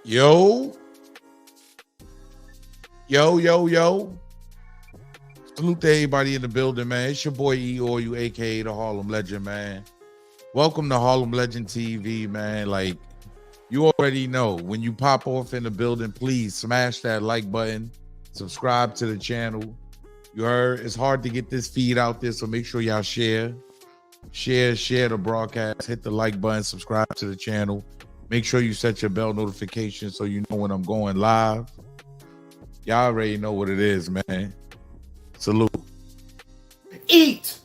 Yo. Salute to everybody in the building, man. It's your boy E-Or, you aka the Harlem Legend, man. Welcome to Harlem Legend TV, man. Like, you already know, when you pop off in the building, please smash that like button, subscribe to the channel. You heard? It's hard to get this feed out there, so make sure y'all share the broadcast, hit the like button, subscribe to the channel. Make sure you set your bell notification so you know when I'm going live. Y'all already know what it is, man. Salute. Eat.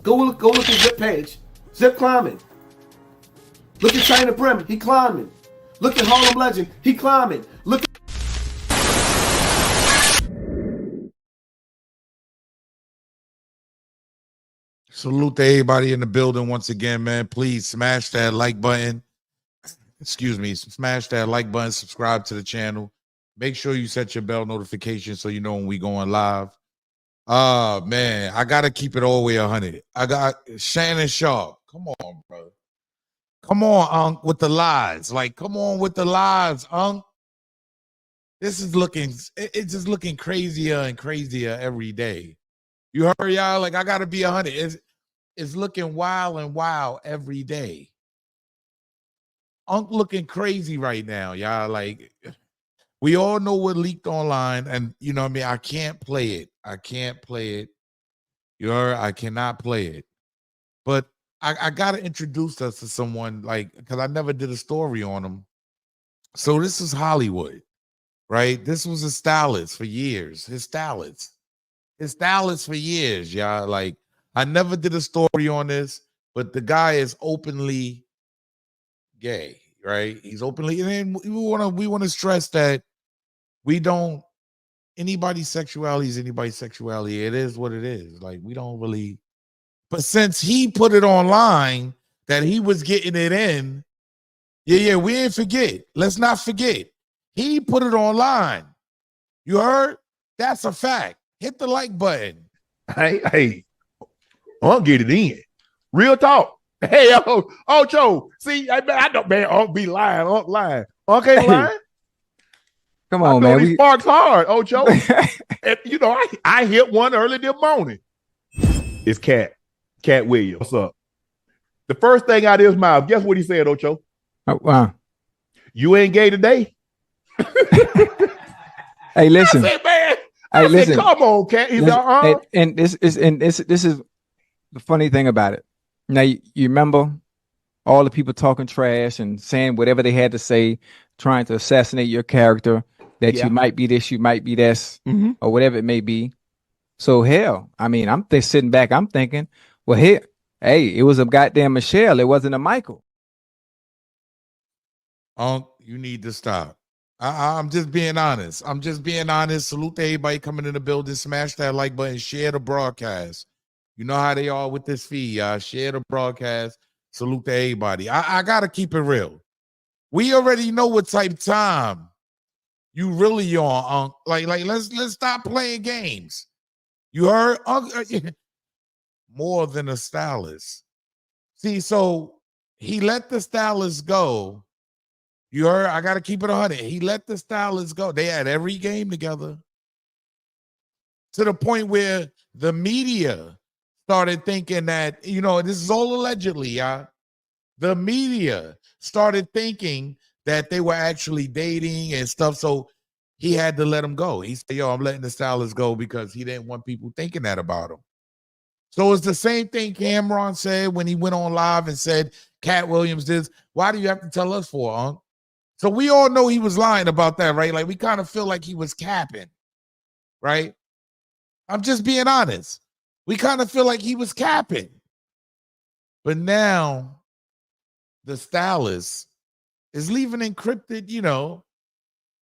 Go look at Zip page. Zip climbing. Look at China Brim. He climbing. Look at Harlem Legend. He climbing. Look at Salute to everybody in the building once again, man. Please smash that like button. Smash that like button, subscribe to the channel. Make sure you set your bell notification so you know when we going live. Man, I gotta keep it all the way 100. I got Shannon Sharpe. Come on, bro. Come on, Unc, with the lies. Like, come on with the lies, Unc. This is it's just looking crazier and crazier every day. You heard, y'all? Like, I gotta be 100. It's looking wild and wild every day. Unc looking crazy right now, y'all. Like, we all know what leaked online, and you know what I mean? I can't play it. You heard? I cannot play it. But I gotta introduce us to someone, like, because I never did a story on him. So this is Hollywood, right? This was a stylist for years. His stylist for years, y'all. Like, I never did a story on this, but the guy is openly gay, right? He's openly, and we want to stress that we don't, anybody's sexuality is anybody's sexuality. It is what it is. Like, we don't really, but since he put it online that he was getting it in, we ain't forget. Let's not forget. He put it online. You heard? That's a fact. Hit the like button. Hey, I'll get it in. Real talk. Hey, Joe. See, I don't, man. I'll be lying. I'll lying. Okay, lying. Come on, man. He sparks hard, Joe. You know, I hit one early this morning. It's Cat Williams. What's up? The first thing out of his mouth, guess what he said, Ocho? Wow. You ain't gay today? Hey, listen. I said, man. Listen. Come on, Cat. He's and this is the funny thing about it. Now, you remember all the people talking trash and saying whatever they had to say, trying to assassinate your character, that you might be this, you might be this, or whatever it may be. So hell, I mean, I'm sitting back, I'm thinking, well, hey, it was a goddamn Michelle, it wasn't a Michael. You need to stop. I'm just being honest. Salute to everybody coming in the building. Smash that like button. Share the broadcast. You know how they are with this feed, y'all. Share the broadcast. Salute to everybody. I gotta keep it real. We already know what type of time you really on, Unc. Like let's stop playing games. You heard, Unc? More than a stylist. See, so he let the stylist go. You heard? I gotta keep it 100. He let the stylist go. They had every game together, to the point where the media started thinking that, you know, this is all allegedly, y'all. The media started thinking that they were actually dating and stuff, so he had to let him go. He said, yo, I'm letting the stylist go because he didn't want people thinking that about him. So it's the same thing Cameron said when he went on live and said, Cat Williams this. Why do you have to tell us for, Unc? So we all know he was lying about that, right? Like, we kind of feel like he was capping, right? I'm just being honest. We kind of feel like he was capping. But now the stylist is leaving encrypted, you know,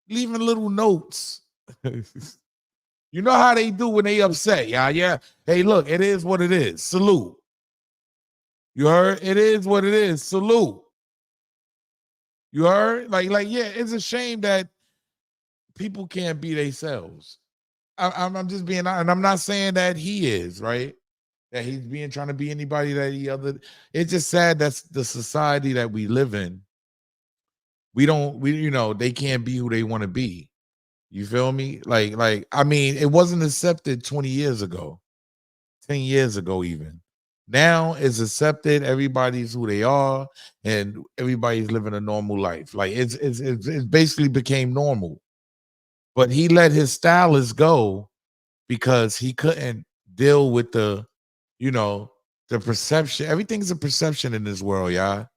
leaving little notes. You know how they do when they upset, y'all. Yeah. Hey, look, it is what it is. Salute. You heard? It is what it is. Salute. You heard? Like, yeah, it's a shame that people can't be themselves. I'm just being honest, and I'm not saying that he is, right? That he's trying to be anybody that he other. It's just sad that's the society that we live in, they can't be who they want to be. You feel me? Like, I mean, it wasn't accepted 20 years ago, 10 years ago, even. Now it's accepted. Everybody's who they are, and everybody's living a normal life. Like it's basically became normal. But he let his stylist go because he couldn't deal with the perception. Everything's a perception in this world, y'all.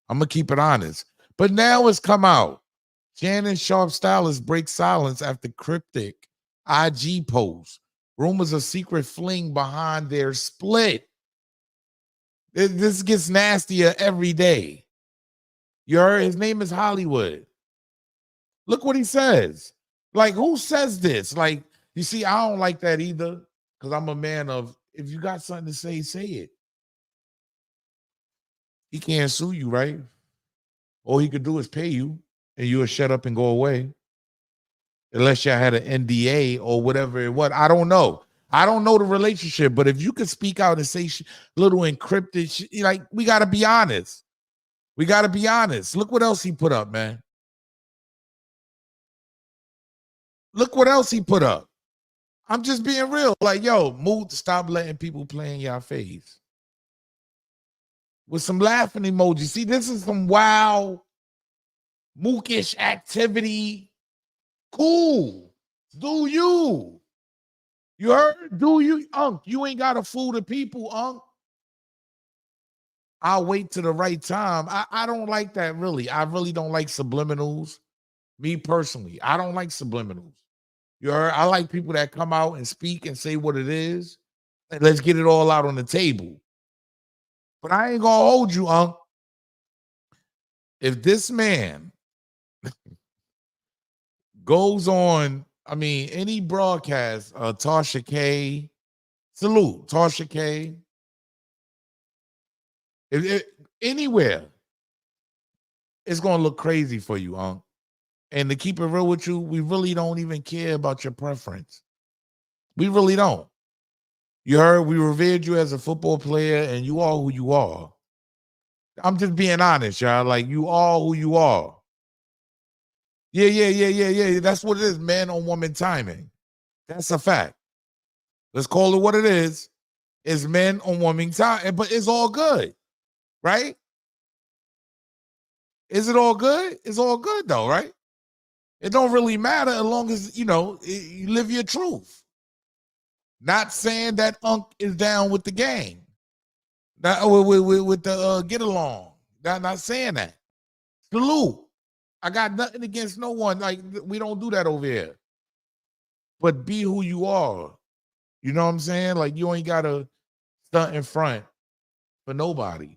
I'm gonna keep it honest. But now it's come out. Shannon Sharpe stylist breaks silence after cryptic IG post. Rumors of secret fling behind their split. This gets nastier every day. You heard? His name is Hollywood. Look what he says. Like, who says this? Like, you see, I don't like that either, because I'm a man of, if you got something to say it. He can't sue you, right? All he could do is pay you, and you'll shut up and go away. Unless y'all had an NDA or whatever it was. I don't know. I don't know the relationship, but if you could speak out and say little encrypted, like, we got to be honest. We got to be honest. Look what else he put up, man. Look what else he put up. I'm just being real. Like, yo, move to stop letting people play in your face. With some laughing emojis. See, this is some wild, mookish activity. Cool. Do you? You heard? Do you? Unc, you ain't got to fool the people, Unc. I'll wait to the right time. I don't like that, really. I really don't like subliminals. Me personally, I don't like subliminals. You heard? I like people that come out and speak and say what it is. And let's get it all out on the table. But I ain't gonna hold you, Unc. If this man goes on, I mean, any broadcast, Tasha K, salute, Tasha K. If anywhere, it's gonna look crazy for you, Unc. And to keep it real with you, we really don't even care about your preference. We really don't. You heard? We revered you as a football player, and you are who you are. I'm just being honest, y'all. Like, you are who you are. Yeah. That's what it is, man on woman timing. That's a fact. Let's call it what it is. It's men on woman time, but it's all good, right? Is it all good? It's all good though, right? It don't really matter as long as, you live your truth. Not saying that Unc is down with the gang. Not with the get along. Not saying that. Salute. I got nothing against no one. Like, we don't do that over here. But be who you are. You know what I'm saying? Like, you ain't got to stunt in front for nobody.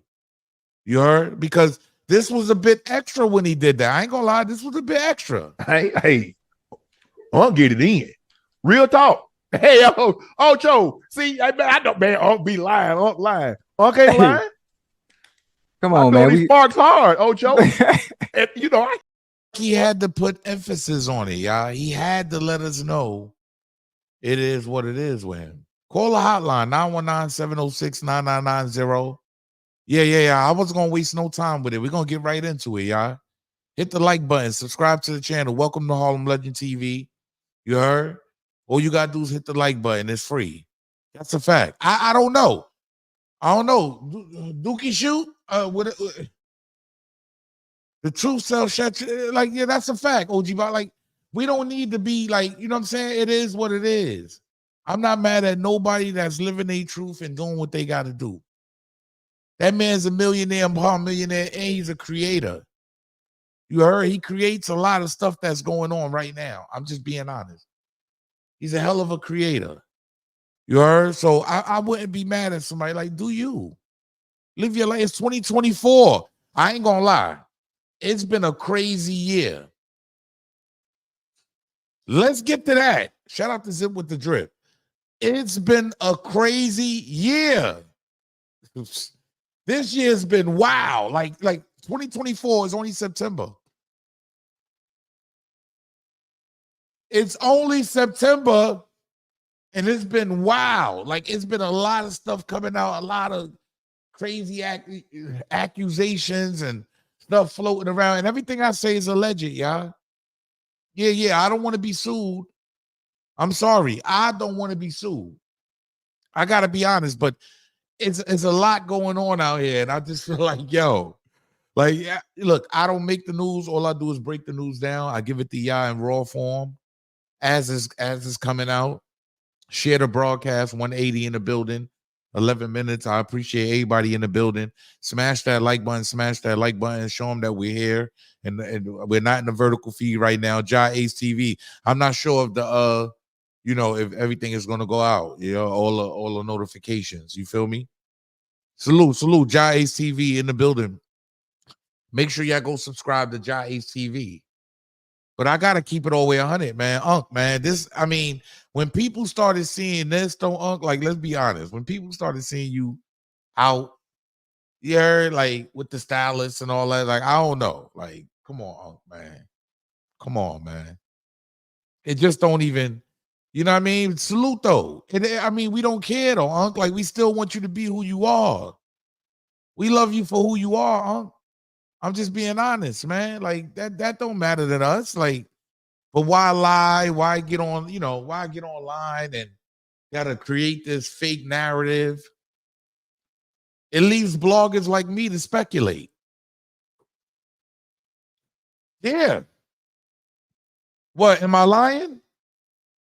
You heard? Because this was a bit extra when he did that. I ain't gonna lie, this was a bit extra. Hey, I'll get it in. Real talk. Hey, Joe. See, I don't, man, I'll be lying. I'll lying. Okay, lying. Come on, man. He sparks hard, Joe. He had to put emphasis on it, y'all. He had to let us know it is what it is with him. Call the hotline, 919-706-9990. Yeah. I wasn't going to waste no time with it. We're going to get right into it, y'all. Hit the like button. Subscribe to the channel. Welcome to Harlem Legend TV. You heard? All you got to do is hit the like button. It's free. That's a fact. I don't know. Dookie shoot? The truth sells shut. Like, yeah, that's a fact, OG. But like, we don't need to be like, you know what I'm saying? It is what it is. I'm not mad at nobody that's living their truth and doing what they got to do. That man's a millionaire, millionaire, and he's a creator. You heard? He creates a lot of stuff that's going on right now. I'm just being honest. He's a hell of a creator. You heard? So I wouldn't be mad at somebody. Like, do you? Live your life. It's 2024. I ain't gonna lie. It's been a crazy year. Let's get to that. Shout out to Zip with the Drip. It's been a crazy year. This year's been wow. Like 2024 is only September. It's only September, and it's been wow. Like, it's been a lot of stuff coming out, a lot of crazy accusations and stuff floating around, and everything I say is alleged, y'all. Yeah, I don't want to be sued. I'm sorry, I don't want to be sued. I gotta be honest, but it's a lot going on out here, and I just feel like, yo, like, yeah, look, I don't make the news. All I do is break the news down. I give it to y'all in raw form, as is coming out. Share the broadcast. 180 in the building. 11 minutes. I appreciate everybody in the building. Smash that like button. Smash that like button. Show them that we're here, and we're not in the vertical feed right now. Ace TV. I'm not sure if the if everything is gonna go out. All the notifications. You feel me? Salute. Ace TV in the building. Make sure y'all go subscribe to Ace TV. But I gotta keep it all the way 100, man. Man, when people started seeing this, like, let's be honest. When people started seeing you out, like with the Stylist and all that, like, I don't know. Like, come on, man. Come on, man. It just don't even, you know what I mean? Salute though. We don't care though, Like, we still want you to be who you are. We love you for who you are, I'm just being honest, man. Like, that don't matter to us. Like, but why lie? Why get on, why get online and gotta create this fake narrative? It leaves bloggers like me to speculate. Yeah. What, am I lying?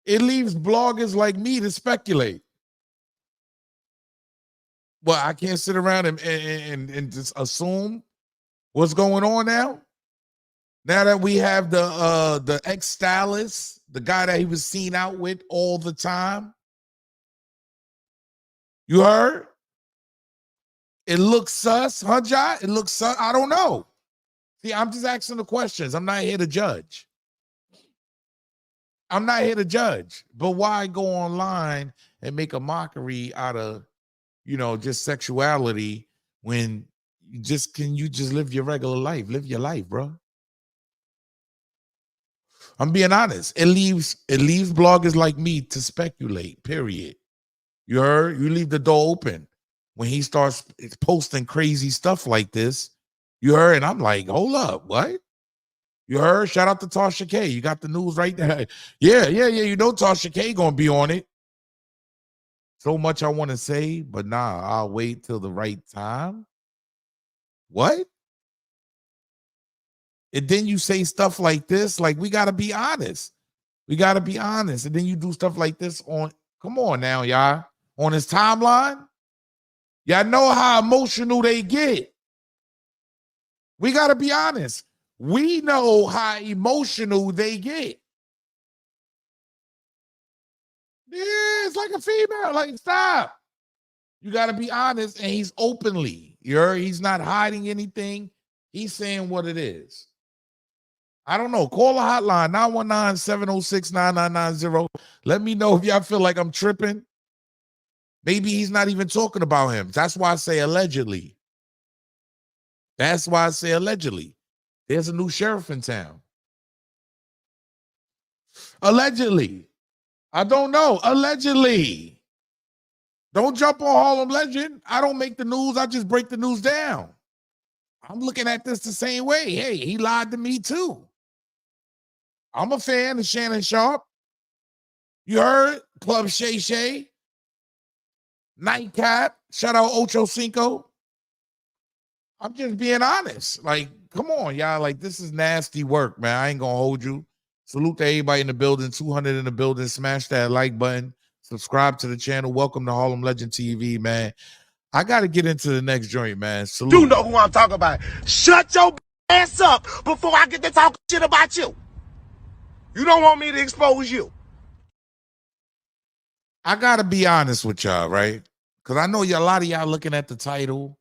It leaves bloggers like me to speculate. Well, I can't sit around and just assume what's going on now. Now that we have the ex-stylist, the guy that he was seen out with all the time. You heard? It looks sus, huh, Jai? It looks sus. I don't know. See, I'm just asking the questions. I'm not here to judge. But why go online and make a mockery out of, just sexuality when can you just live your regular life? Live your life, bro. I'm being honest. It leaves bloggers like me to speculate, period. You heard? You leave the door open when he starts posting crazy stuff like this. You heard? And I'm like, hold up, what? You heard? Shout out to Tasha K. You got the news right there. Yeah. You know Tasha K gonna be on it. So much I want to say, but nah, I'll wait till the right time. What? And then you say stuff like this, like, we got to be honest. And then you do stuff like this come on now, y'all, on his timeline. Y'all know how emotional they get. We got to be honest. We know how emotional they get. Yeah, it's like a female. Like, stop. You got to be honest. And he's openly. He's not hiding anything. He's saying what it is. I don't know. Call the hotline, 919-706-9990. Let me know if y'all feel like I'm tripping. Maybe he's not even talking about him. That's why I say allegedly. There's a new sheriff in town. Allegedly. I don't know. Allegedly. Don't jump on Harlem Legend. I don't make the news. I just break the news down. I'm looking at this the same way. Hey, he lied to me too. I'm a fan of Shannon Sharpe. You heard? Club Shay Shay. Nightcap. Shout out Ocho Cinco. I'm just being honest. Like, come on, y'all. Like, this is nasty work, man. I ain't gonna hold you. Salute to everybody in the building. 200 in the building. Smash that like button. Subscribe to the channel. Welcome to Harlem Legend TV, man. I got to get into the next joint, man. Salute. You know who I'm talking about. Shut your ass up before I get to talking shit about you. You don't want me to expose you. I got to be honest with y'all, right? Because I know a lot of y'all looking at the title.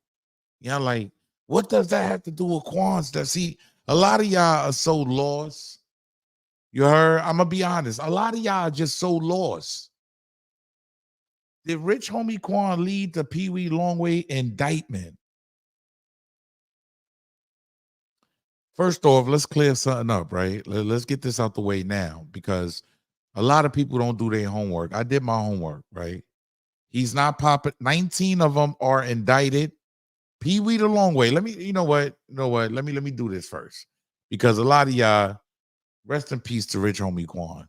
Y'all like, what does that have to do with Quan's stuff? See, a lot of y'all are so lost. You heard? I'm going to be honest. A lot of y'all are just so lost. Did Rich Homie Quan lead the PeeWee Longway indictment? First off, let's clear something up, right? Let's get this out the way now, because a lot of people don't do their homework. I did my homework, right? He's not popping. 19 of them are indicted. PeeWee the Longway. Let me, you know what? Let me do this first. Because a lot of y'all, rest in peace to rich homie Quan.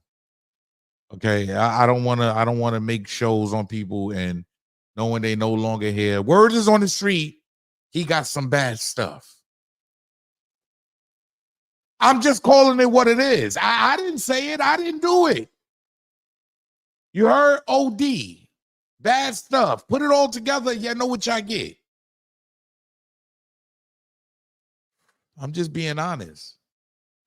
Okay. I don't wanna make shows on people and knowing they no longer here. Word is on the street. He got some bad stuff. I'm just calling it what it is. I didn't say it. I didn't do it. You heard? OD. Bad stuff. Put it all together. You know what y'all get. I'm just being honest.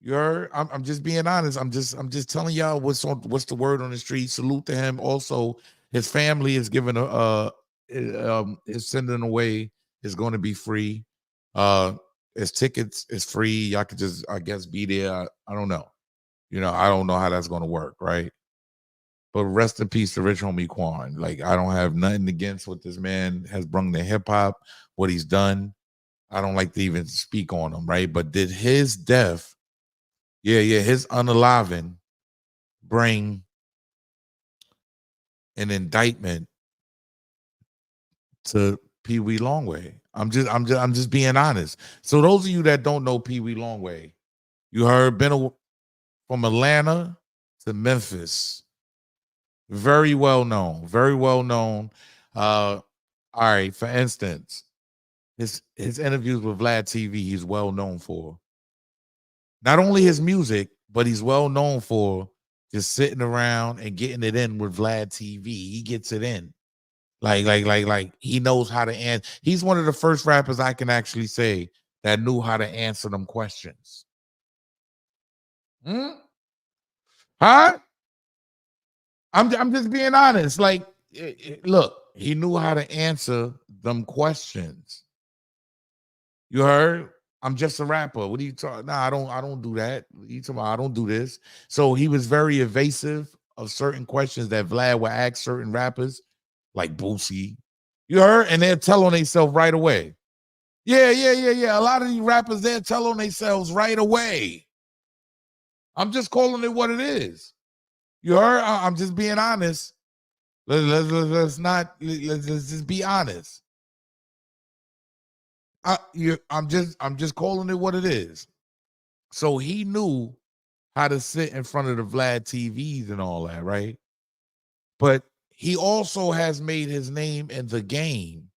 You heard? I'm just being honest. I'm just telling y'all what's the word on the street. Salute to him. Also, his family is giving is sending away. Is going to be free. His tickets is free. Y'all could just, I guess, be there. I don't know. You know, I don't know how that's going to work, right? But rest in peace to rich homie Quan. Like, I don't have nothing against what this man has brought to hip hop, what he's done. I don't like to even speak on him, right? But did his death, his unaliving bring an indictment to PeeWee Longway? I'm just being honest. So those of you that don't know PeeWee Longway, you heard from Atlanta to Memphis. Very well known. Very well known. All right, for instance, his interviews with Vlad TV, he's well known for. Not only his music, but he's well known for just sitting around and getting it in with Vlad TV. He gets it in. Like he knows how to answer. He's one of the first rappers I can actually say that knew how to answer them questions. Huh? I'm just being honest. Like, look, he knew how to answer them questions. You heard? I'm just a rapper. What are you talking? Nah, I don't do that. You talking about I don't do this. So he was very evasive of certain questions that Vlad would ask certain rappers, like Boosie. You heard? And they'll tell on themselves right away. Yeah. A lot of these rappers, they'll tell on themselves right away. I'm just calling it what it is. You heard? I'm just being honest. Let's just be honest. I'm just calling it what it is. So he knew how to sit in front of the Vlad TVs and all that, right? But he also has made his name in the game.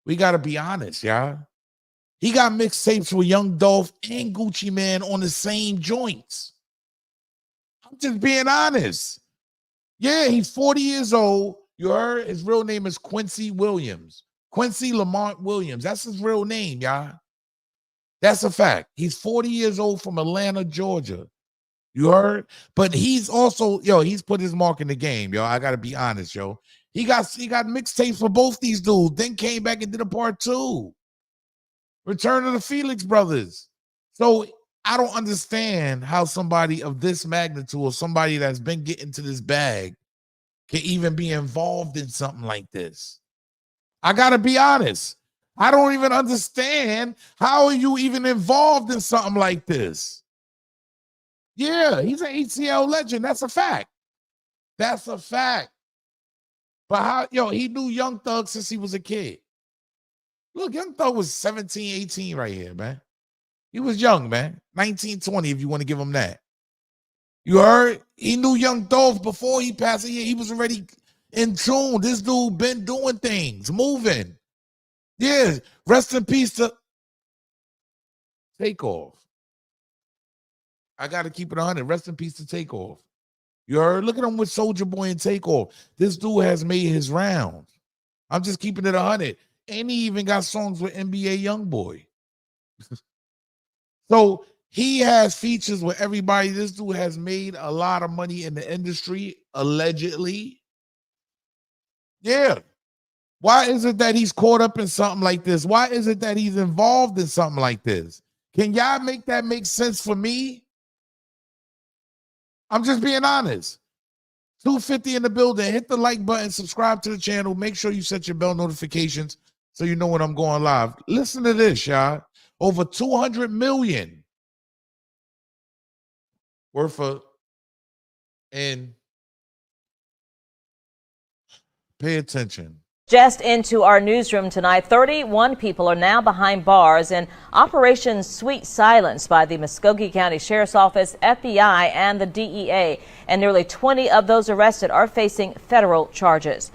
We got to be honest, y'all. He got mixtapes with Young Dolph and Gucci Man on the same joints. I'm just being honest. Yeah, he's 40 years old. You heard? His real name is Quincy Williams. Quincy Lamont Williams. That's his real name, y'all. That's a fact. He's 40 years old from Atlanta, Georgia. You heard? But he's also, he's put his mark in the game, yo. I gotta be honest, yo. He got mixtapes for both these dudes, then came back and did a part 2. Return of the Felix Brothers. So I don't understand how somebody of this magnitude or somebody that's been getting to this bag can even be involved in something like this. I gotta be honest. I don't even understand how are you even involved in something like this. Yeah, he's an ATL legend. That's a fact. That's a fact. But how, he knew Young Thug since he was a kid. Look, Young Thug was 17, 18 right here, man. He was young, man. 19, 20, if you want to give him that. You heard? He knew Young Dolph before he passed. He was already in tune. This dude been doing things, moving. Yeah, rest in peace to Takeoff. I got to keep it 100. Rest in peace to Takeoff. You heard? Look at him with Soulja Boy and Takeoff. This dude has made his rounds. I'm just keeping it 100. And he even got songs with NBA Youngboy. So he has features with everybody. This dude has made a lot of money in the industry, allegedly. Yeah. Why is it that he's caught up in something like this? Why is it that he's involved in something like this? Can y'all make that make sense for me? I'm just being honest. 250 in the building. Hit the like button, subscribe to the channel. Make sure you set your bell notifications so you know when I'm going live. Listen to this, y'all. Over 200 million worth of, and pay attention. Just into our newsroom tonight, 31 people are now behind bars in Operation Sweet Silence by the Muskogee County Sheriff's Office, FBI, and the DEA. And nearly 20 of those arrested are facing federal charges.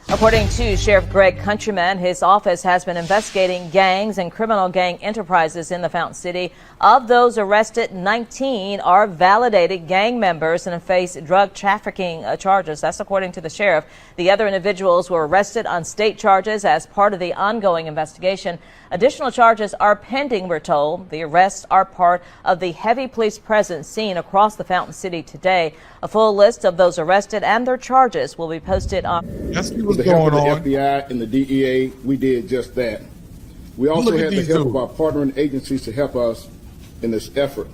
According to Sheriff Greg Countryman, his office has been investigating gangs and criminal gang enterprises in the Fountain City. Of those arrested, 19 are validated gang members and face drug trafficking charges. That's according to the sheriff. The other individuals were arrested on state charges as part of the ongoing investigation. Additional charges are pending, we're told. The arrests are part of the heavy police presence seen across the Fountain City today. A full list of those arrested and their charges will be posted on. That's With what's the help going of on. the FBI and the DEA, we did just that. We also Look at had the these help two. of our partnering agencies to help us in this effort.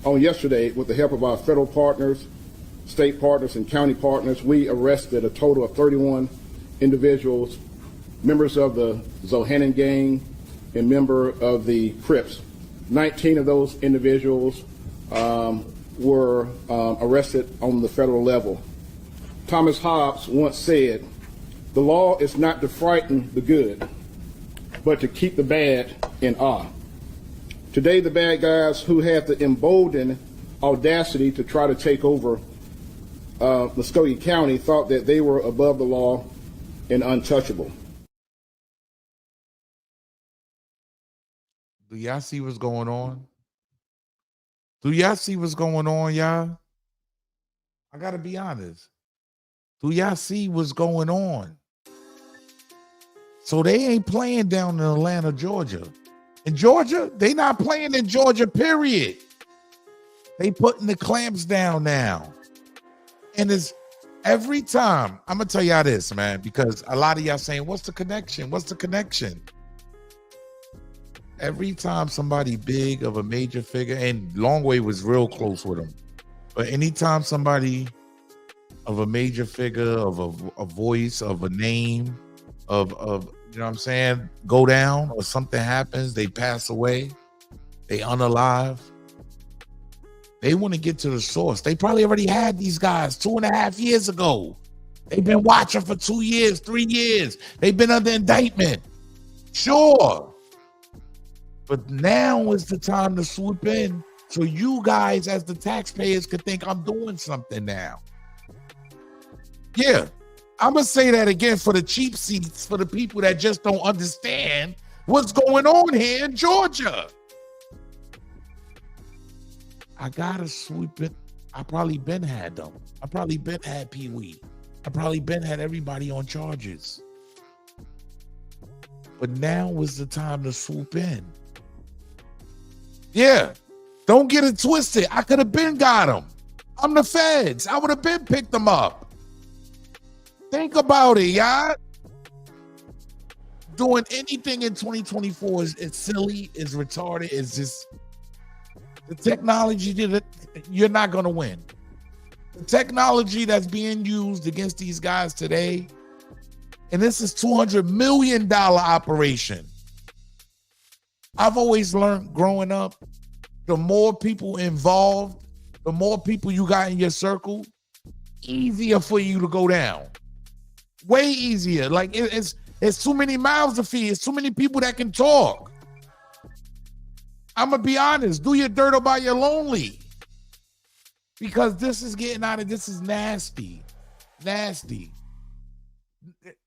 On yesterday, with the help of our federal partners, state partners, and county partners, we arrested a total of 31 individuals, members of the Zohannan gang and member of the Crips. 19 of those individuals were arrested on the federal level. Thomas Hobbes once said, "The law is not to frighten the good, but to keep the bad in awe." Today, the bad guys who have the emboldened audacity to try to take over Muskogee County thought that they were above the law and untouchable. Do y'all see what's going on? Do y'all see what's going on, y'all? I gotta be honest. Do y'all see what's going on? So they ain't playing down in Atlanta, Georgia. In Georgia, they not playing in Georgia, period. They putting the clamps down now. And it's every time, I'm gonna tell y'all this, man, because a lot of y'all saying, what's the connection? What's the connection? Every time somebody big of a major figure, and Longway was real close with him, but anytime somebody of a major figure, of a voice, of a name, of you know what I'm saying, go down or something happens, they pass away, they unalive, they want to get to the source. They probably already had these guys 2.5 years ago. They've been watching for 2 years, 3 years. They've been under indictment. Sure. But now is the time to swoop in so you guys as the taxpayers could think I'm doing something now. Yeah, I'm going to say that again for the cheap seats, for the people that just don't understand what's going on here in Georgia. I got to swoop it. I probably been had them. I probably been had PeeWee. I probably been had everybody on charges. But now was the time to swoop in. Yeah, don't get it twisted. I could have been got him. I'm the feds. I would have been picked them up. Think about it, y'all. Doing anything in 2024 is silly, is retarded, is just the technology that you're not going to win. The technology that's being used against these guys today, and this is $200 million operation. I've always learned growing up, the more people involved, the more people you got in your circle, easier for you to go down. Way easier. Like it's too many mouths to feed. It's too many people that can talk. I'm going to be honest. Do your dirt about your lonely. Because this is getting out of, this is nasty. Nasty.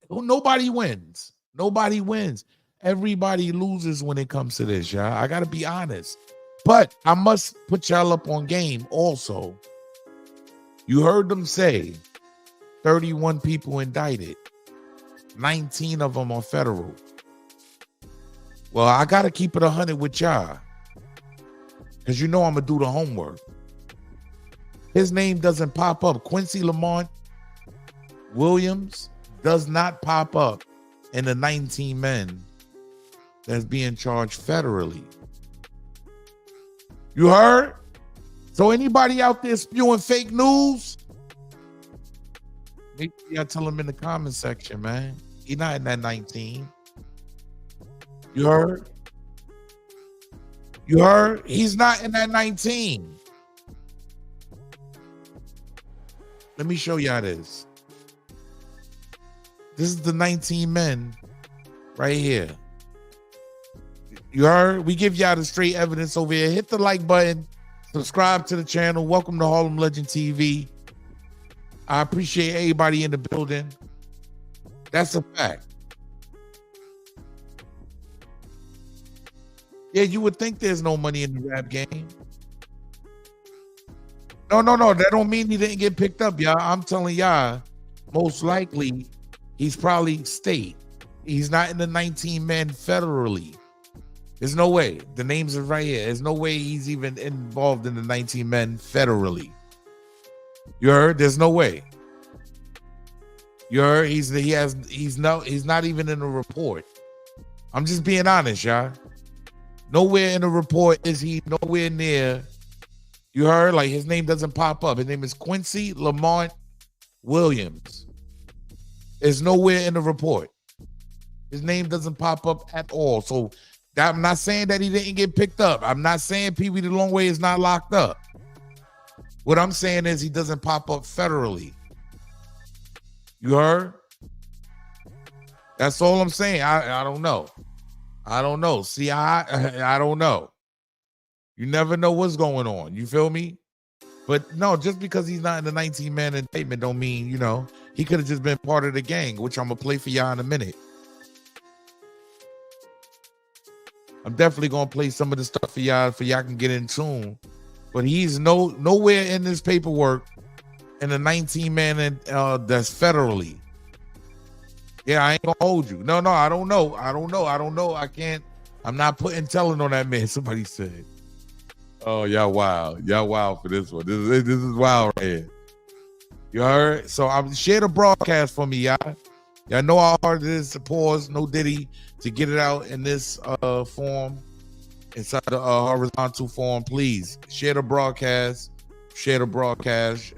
Nobody wins. Nobody wins. Everybody loses when it comes to this, y'all. I got to be honest. But I must put y'all up on game also. You heard them say 31 people indicted. 19 of them are federal. Well, I got to keep it 100 with y'all. Because you know I'm going to do the homework. His name doesn't pop up. Quincy Lamont Williams does not pop up in the 19 men that's being charged federally. You heard? So anybody out there spewing fake news, make sure y'all tell him in the comment section, man. He's not in that 19. You heard? You heard? He's not in that 19. Let me show y'all this. This is the 19 men right here. You heard? We give y'all the straight evidence over here. Hit the like button. Subscribe to the channel. Welcome to Harlem Legend TV. I appreciate everybody in the building. That's a fact. Yeah, you would think there's no money in the rap game. No. That don't mean he didn't get picked up, y'all. I'm telling y'all, most likely he's probably state. He's not in the 19 men federally. There's no way. The names are right here. There's no way he's even involved in the 19 men federally. You heard? There's no way. You heard? He's not even in the report. I'm just being honest, y'all. Nowhere in the report is he nowhere near. You heard? Like, his name doesn't pop up. His name is Quincy Lamont Williams. It's nowhere in the report. His name doesn't pop up at all. So I'm not saying that he didn't get picked up. I'm not saying PeeWee Longway is not locked up. What I'm saying is he doesn't pop up federally. You heard? That's all I'm saying. I don't know. I don't know. See, I don't know. You never know what's going on. You feel me? But no, just because he's not in the 19-man indictment don't mean, you know, he could have just been part of the gang, which I'm going to play for y'all in a minute. I'm definitely going to play some of the stuff for y'all can get in tune. But he's nowhere in this paperwork in the 19-man that's federally. Yeah, I ain't gonna hold you. No, I don't know. I can't. I'm not putting telling on that man. Somebody said, "Oh, y'all wild. Y'all wild for this one. This is wild right here." You heard? So I'm share the broadcast for me, y'all. Y'all know how hard it is to pause, no diddy, to get it out in this form, inside the horizontal form. Please share the broadcast. Share the broadcast.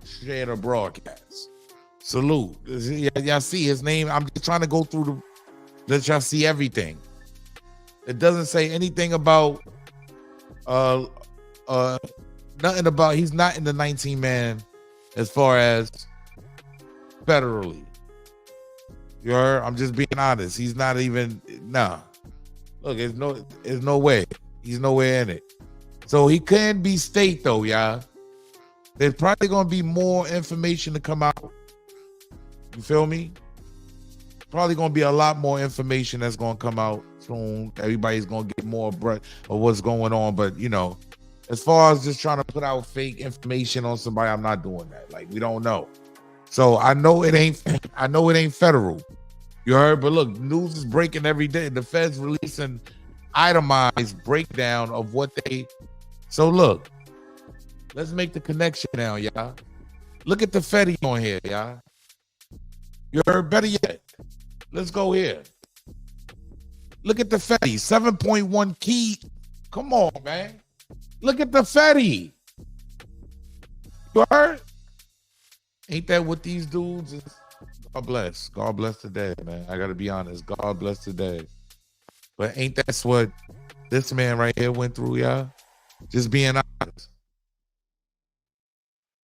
Share the broadcast. Salute. Y'all see his name. I'm just trying to go through let y'all see everything. It doesn't say anything about nothing about he's not in the 19-man as far as federally. You heard? I'm just being honest. He's not even Look, there's no way. He's nowhere in it. So he can be state though, y'all. There's probably gonna be more information to come out. You feel me? Probably gonna be a lot more information that's gonna come out soon. Everybody's gonna get more breath of what's going on. But you know, as far as just trying to put out fake information on somebody, I'm not doing that. Like, we don't know. So I know it ain't federal. You heard? But look, news is breaking every day. The Feds releasing itemized breakdown of what they. So look, let's make the connection now, y'all. Look at the Fetty on here, y'all. You heard? Better yet, let's go here. Look at the Fetty, 7.1 key. Come on, man. Look at the Fetty. You heard? Ain't that what these dudes is? God bless. God bless today, man. I gotta be honest. God bless today. But ain't that what this man right here went through, y'all? Just being honest.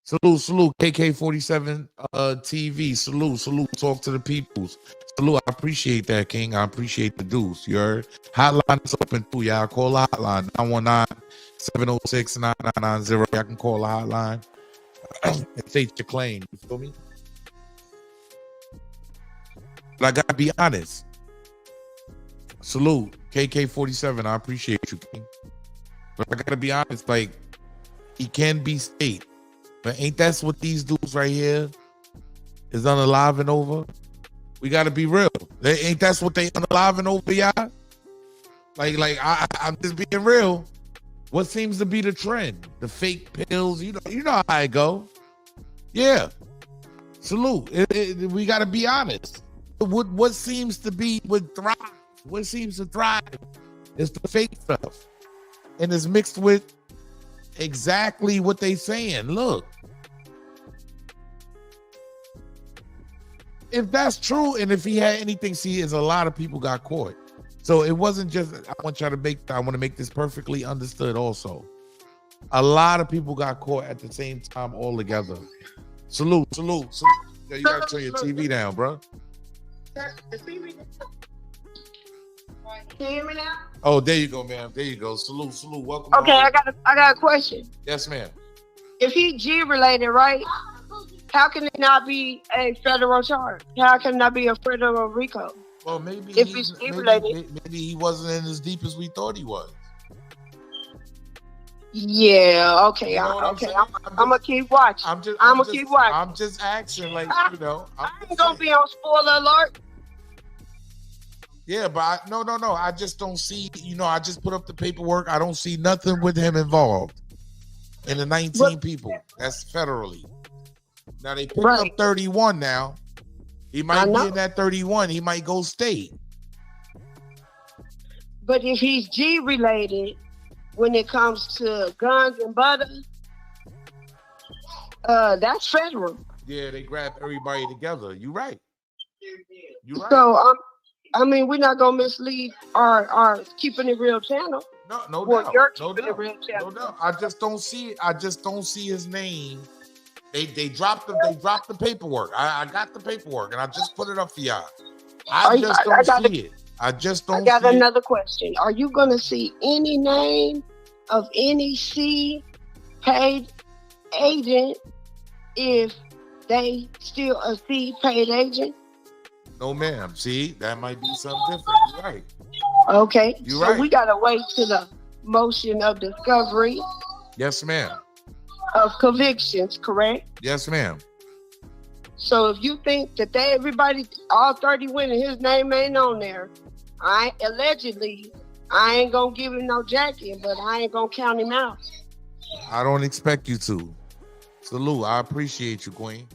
Salute, KK47 TV. Salute, talk to the peoples. Salute, I appreciate that, King. I appreciate the dudes. You heard? Hotline is open too, y'all. Call the hotline, 919-706-9990. Y'all can call the hotline and state your claim. You feel me? But I gotta be honest. Salute, KK47. I appreciate you, King. But I gotta be honest, like, he can be state. But ain't that's what these dudes right here is unaliving over? We gotta be real. Ain't that's what they unaliving over, y'all? Like I'm just being real. What seems to be the trend? The fake pills, you know how it go. Yeah. Salute. We gotta be honest. What seems to be thrive? What seems to thrive is the fake stuff, and it's mixed with exactly what they saying. Look, if that's true, and if he had anything, see, is a lot of people got caught. So it wasn't just. I want to make this perfectly understood. Also, a lot of people got caught at the same time all together. Salute. Yo, you gotta turn your TV down, bro. Can you hear me now? Oh, there you go, ma'am. There you go. Salute, salute. Welcome. Okay, I got a question. Yes, ma'am. If he G related, right? How can it not be a federal charge? How can it not be a federal RICO? Well, maybe If he's G related, maybe he wasn't in as deep as we thought he was. yeah. Okay, You know what I'm okay. saying? I'm gonna keep watching. I'm gonna keep watching. I'm just asking, like, you know. I ain't gonna be on spoiler alert. Yeah, but no. I just don't see, you know, I just put up the paperwork. I don't see nothing with him involved in the 19 people. That's federally. Now they picked up 31 now. He might be in that 31. He might go state. But if he's G related, when it comes to guns and butter, that's federal. Yeah, they grab everybody together. You're right. You're right. So I mean, we're not gonna mislead our keeping it real channel. No well, doubt. You're No keeping doubt. it real channel. No doubt. I just don't see his name. They dropped the paperwork. I got the paperwork and I just put it up for y'all. I don't see it. I just don't. I got another question. Are you gonna see any name of any C paid agent if they still a C paid agent? No, ma'am. See, that might be something different. You're right. Okay. You're right. We gotta wait to the motion of discovery Yes, ma'am. of convictions, correct? Yes, ma'am. So if you think that everybody, all 30 went and his name ain't on there, allegedly, I ain't gonna give him no jacket, but I ain't gonna count him out. I don't expect you to. Salute. I appreciate you, Queen.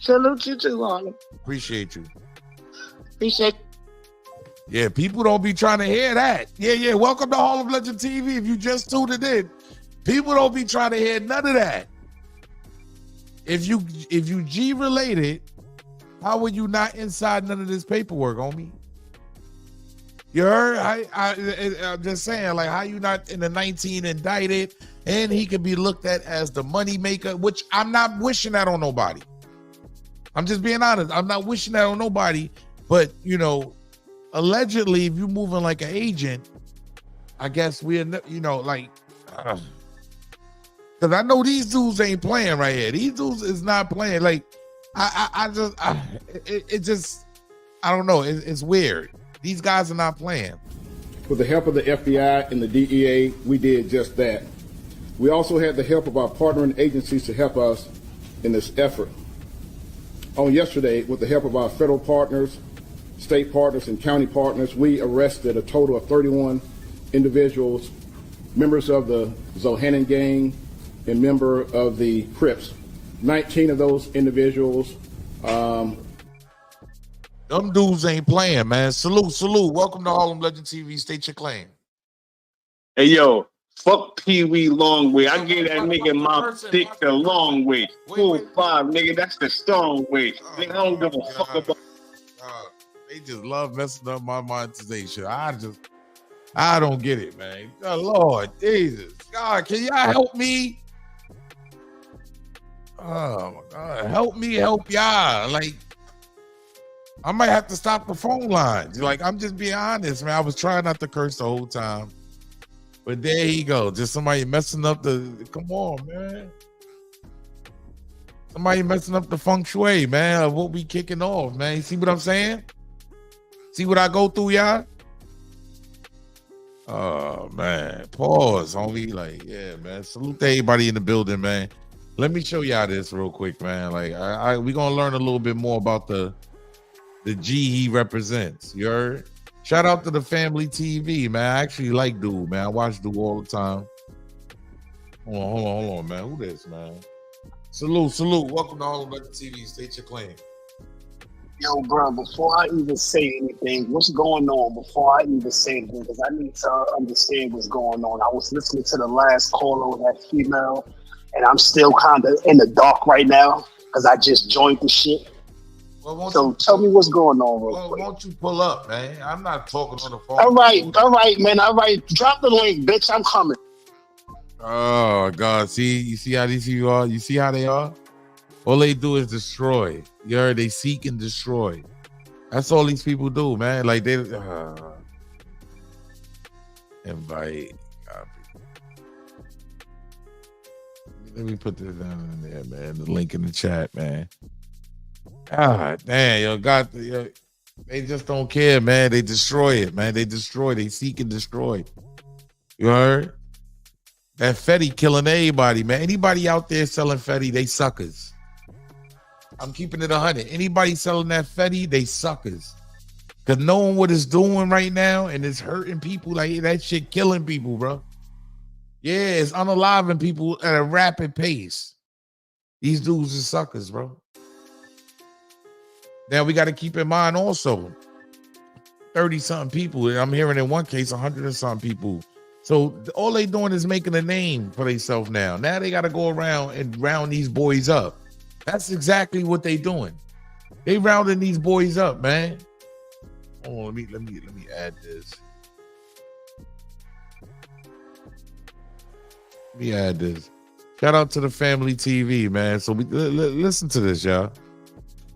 Salute you too, Harlem. Appreciate you. Appreciate. Yeah, people don't be trying to hear that. Yeah. Welcome to Hall of Legend TV. If you just tuned it in, people don't be trying to hear none of that. If you G related, how were you not inside none of this paperwork, homie? You heard? I'm just saying, like, how you not in the 19 indicted, and he could be looked at as the money maker, which I'm not wishing that on nobody. I'm just being honest. I'm not wishing that on nobody, but you know, allegedly, if you moving like an agent, I guess we're, you know, like, because I know these dudes ain't playing right here. These dudes is not playing. Like, I don't know. It's weird. These guys are not playing. With the help of the FBI and the DEA, we did just that. We also had the help of our partnering agencies to help us in this effort. On yesterday, with the help of our federal partners, state partners, and county partners, we arrested a total of 31 individuals, members of the Zohannan gang and member of the Crips. 19 of those individuals. Them dudes ain't playing, man. Salute. Welcome to Harlem Legend TV. State your claim. Hey, yo, fuck PeeWee Longway. I gave that nigga my dick the long way. 4-5, nigga. That's the strong way. Nigga, I don't give a fuck about. They just love messing up my monetization. I don't get it, man. Oh, Lord Jesus. God, can y'all help me? Oh, my God. Help me, help y'all. Like, I might have to stop the phone lines. Like, I'm just being honest, man. I was trying not to curse the whole time. But there he go. Just somebody messing up come on, man. Somebody messing up the feng shui, man, of what we kicking off, man. You see what I'm saying? See what I go through, y'all? Oh, man. Pause, homie. Like, yeah, man. Salute to everybody in the building, man. Let me show y'all this real quick, man. Like, we're going to learn a little bit more about the G he represents. You heard? Shout out to the family TV, man. I actually like Dude, man. I watch Dude all the time. Hold on, man. Who this, man? Salute. Welcome to All of Legend TV. State your claim. Yo, bro, before I even say anything, what's going on? Before I even say anything, because I need to understand what's going on. I was listening to the last caller with that female, and I'm still kind of in the dark right now because I just joined the shit. Well, so tell me what's going on real quick. Won't you pull up, man? I'm not talking on the phone. All right, man. All right. Drop the link, bitch. I'm coming. Oh, God. You see how these people are? You see how they are? All they do is destroy. You heard? They seek and destroy. That's all these people do, man. Like they invite. Let me put this down in there, man. The link in the chat, man. God damn, yo, they just don't care, man. They destroy it, man. They destroy. They seek and destroy. You heard? That Fetty killing everybody, man. Anybody out there selling Fetty, they suckers. I'm keeping it 100. Anybody selling that Fetty, they suckers. Because knowing what it's doing right now and it's hurting people, like that shit killing people, bro. Yeah, it's unaliving people at a rapid pace. These dudes are suckers, bro. Now we got to keep in mind also 30-something people. I'm hearing in one case 100 and something people. So all they doing is making a name for themselves now. Now they got to go around and round these boys up. That's exactly what they doing. They rounding these boys up, man. Oh, let me add this. Let me add this. Shout out to the family TV, man. So we listen to this, y'all.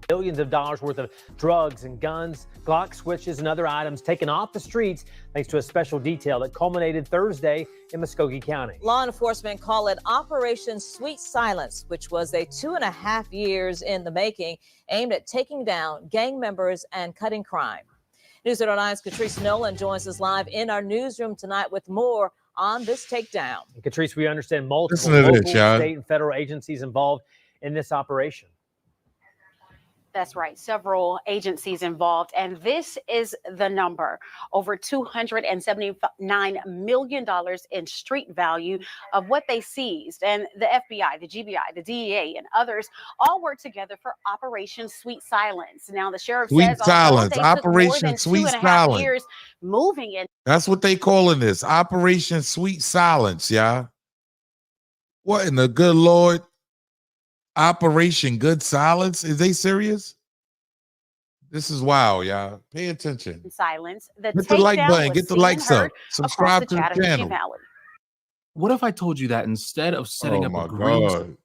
Millions of dollars worth of drugs and guns, Glock switches, and other items taken off the streets thanks to a special detail that culminated Thursday in Muskogee County. Law enforcement call it Operation Sweet Silence, which was a 2.5 years in the making, aimed at taking down gang members and cutting crime. News 809's Catrice Nolan joins us live in our newsroom tonight with more on this takedown. And Catrice, we understand multiple local, state, and federal agencies involved in this operation. That's right. Several agencies involved. And this is the number. Over $279 million in street value of what they seized. And the FBI, the GBI, the DEA, and others all worked together for Operation Sweet Silence. Now, the sheriff says Operation Sweet Silence. Years moving in. That's what they calling this. Operation Sweet Silence, y'all. What in the good Lord? Operation Good Silence? Is they serious? This is wild, y'all. Pay attention. Silence. Hit the like button. Get the likes up. Subscribe to the channel. What if I told you that instead of setting up a green?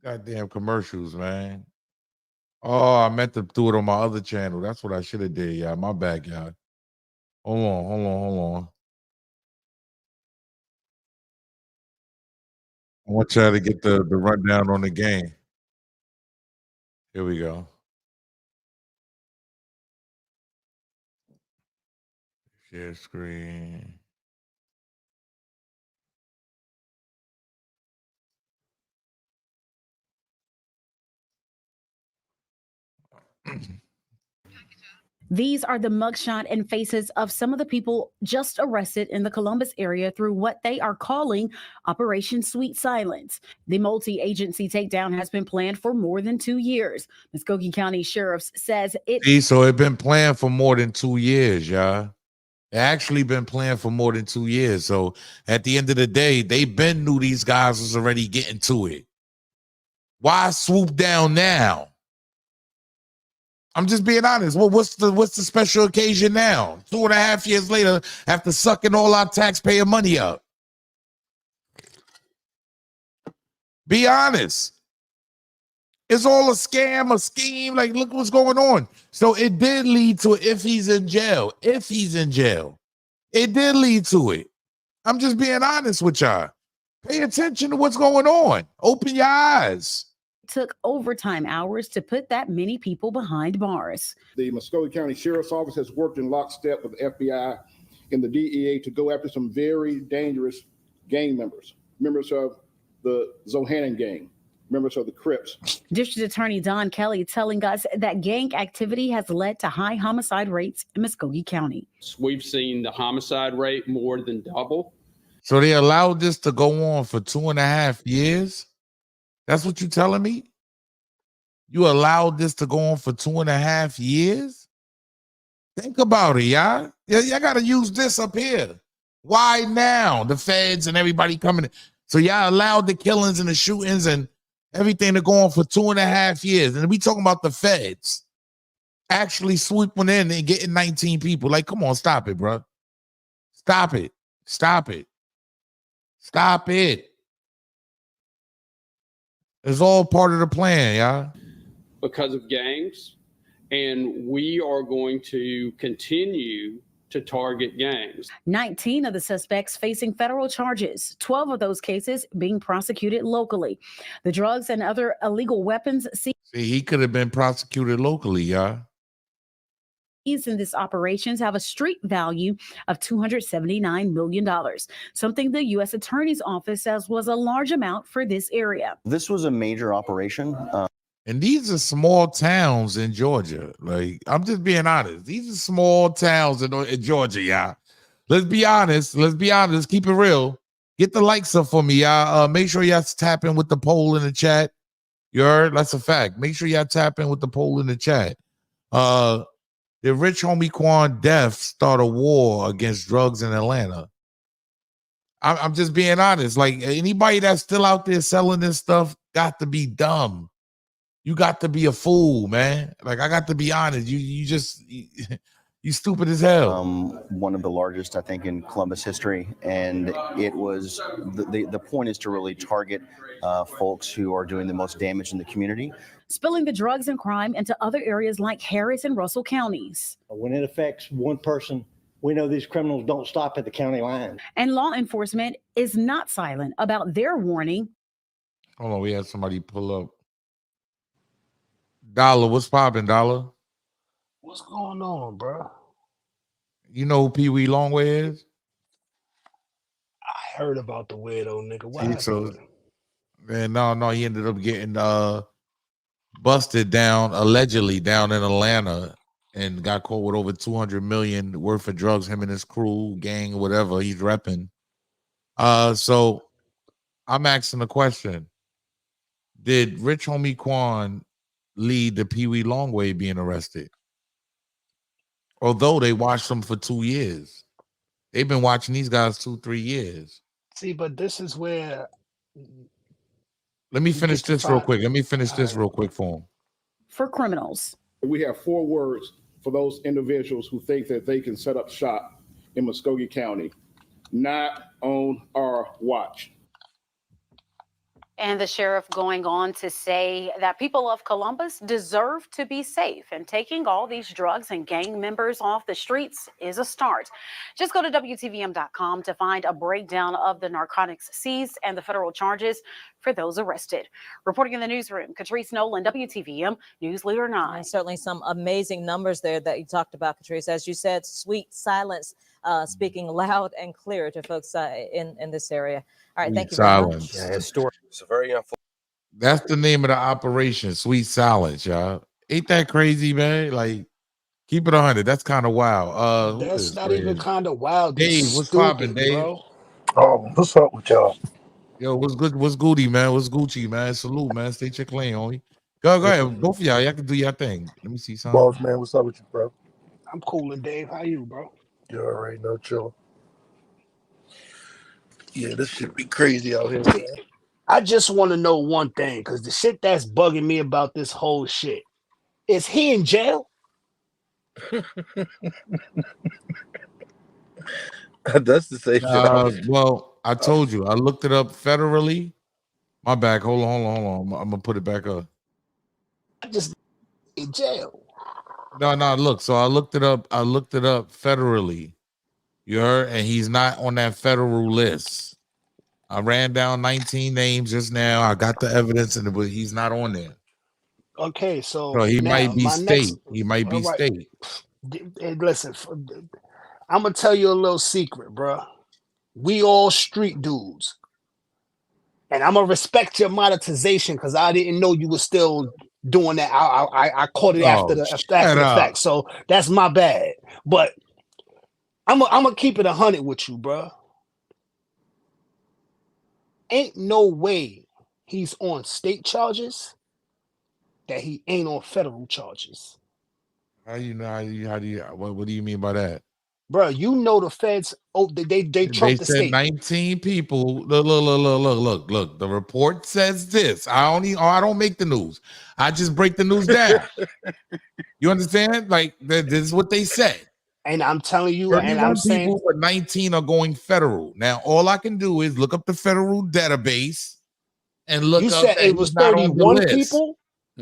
Goddamn commercials, man. Oh, I meant to do it on my other channel. That's what I should have did, y'all. My bad, y'all. Hold on. I want y'all to get the rundown on the game. Here we go. Share screen. These are the mugshot and faces of some of the people just arrested in the Columbus area through what they are calling Operation Sweet Silence. The multi-agency takedown has been planned for more than 2 years. Muskogee County Sheriff says so it's been planned for more than 2 years, y'all. It actually been planned for more than 2 years. So at the end of the day, they been knew these guys was already getting to it. Why swoop down now? I'm just being honest. Well, what's the special occasion now? 2.5 years later, after sucking all our taxpayer money up. Be honest. It's all a scam, a scheme. Like, look what's going on. So it did lead to if he's in jail. If he's in jail. It did lead to it. I'm just being honest with y'all. Pay attention to what's going on. Open your eyes. took overtime hours to put that many people behind bars. The Muskogee County Sheriff's Office has worked in lockstep with the FBI and the DEA to go after some very dangerous gang members of the Zohannan gang, members of the Crips. District Attorney Don Kelly telling us that gang activity has led to high homicide rates in Muskogee County. We've seen the homicide rate more than double. So they allowed this to go on for 2.5 years? That's what you're telling me? You allowed this to go on for 2.5 years? Think about it, y'all. Y'all got to use this up here. Why now? The feds and everybody coming in. So y'all allowed the killings and the shootings and everything to go on for 2.5 years. And we talking about the feds actually swooping in and getting 19 people. Like, come on, stop it, bro. Stop it. Stop it. Stop it. It's all part of the plan, y'all. Because of gangs And we are going to continue to target gangs. 19 of the suspects facing federal charges, 12 of those cases being prosecuted locally. The drugs and other illegal weapons See, he could have been prosecuted locally, y'all. seized in this operations have a street value of $279 million, something the U.S. Attorney's Office says was a large amount for this area. This was a major operation. And these are small towns in Georgia. Like, I'm just being honest. These are small towns in Georgia, y'all. Let's be honest. Let's be honest. Keep it real. Get the likes up for me, y'all. Make sure y'all tap in with the poll in the chat. You heard? That's a fact. Make sure y'all tap in with the poll in the chat. Did Rich Homie Quan death start a war against drugs in Atlanta? I'm just being honest. Like, anybody that's still out there selling this stuff got to be dumb. You got to be a fool, man. Like, I got to be honest. You stupid as hell. One of the largest, I think, in Columbus history. And it was, the point is to really target folks who are doing the most damage in the community. Spilling the drugs and crime into other areas like Harris and Russell counties. When it affects one person, we know these criminals don't stop at the county line. And law enforcement is not silent about their warning. Hold on, we had somebody pull up. Dollar, what's popping, Dollar? What's going on, bro? You know who PeeWee Longway is? I heard about the weirdo nigga. What happened? Man, no, he ended up getting busted down, allegedly down in Atlanta, and got caught with over 200 million worth of drugs. Him and his crew, gang, whatever he's repping. So I'm asking the question: did Rich Homie Quan lead to PeeWee Longway being arrested? Although they watched them for 2 years, they've been watching these guys 2-3 years. See, but this is where. Let me finish this real quick. Let me finish this real quick for him. For criminals. We have 4 words for those individuals who think that they can set up shop in Muskogee County. Not on our watch. And the sheriff going on to say that people of Columbus deserve to be safe, and taking all these drugs and gang members off the streets is a start. Just go to WTVM.com to find a breakdown of the narcotics seized and the federal charges for those arrested. Reporting in the newsroom, Catrice Nolan, WTVM News Leader 9. And certainly some amazing numbers there that you talked about, Catrice. As you said, sweet silence, speaking loud and clear to folks in this area. All right, thank you very much. Yeah, it's a very That's the name of the operation, Sweet Silence, y'all. Ain't that crazy, man? Like, keep it 100. That's kind of wild. That's not even kind of wild. Dave, what's poppin', Dave? Bro. Oh, what's up with y'all? Yo, what's good? What's Goody, man? What's Gucci, man? Salute, man. Stay check lane, homie. Go ahead. Both of y'all can do your thing. Let me see something. Boss, man, what's up with you, bro? I'm coolin', Dave. How you, bro? You already know, chill. Yeah, this shit be crazy out here, man. I just want to know one thing, because the shit that's bugging me about this whole shit is he in jail? That's the same shit. Well, I told you. I looked it up federally. My back. Hold on. I'm gonna put it back up. I just in jail. No. Look. So I looked it up. Federally. You heard, and he's not on that federal list. I ran down 19 names just now. I got the evidence, but he's not on there. Okay, so he now, might be state. He might be all right. state. Hey, listen, I'm gonna tell you a little secret, bro. We all street dudes, and I'm gonna respect your monetization because I didn't know you were still doing that. I caught it after the fact, so that's my bad. But I'm gonna keep it 100 with you, bro. Ain't no way he's on state charges that he ain't on federal charges. How do you what do you mean by that? Bro, you know the feds, they trumped the said state. 19 people. Look. The report says this. I don't make the news. I just break the news down. You understand? Like, this is what they said. And I'm telling you, and I'm saying people, but 19 are going federal. Now, all I can do is look up the federal database and look. You up said it was 31 people.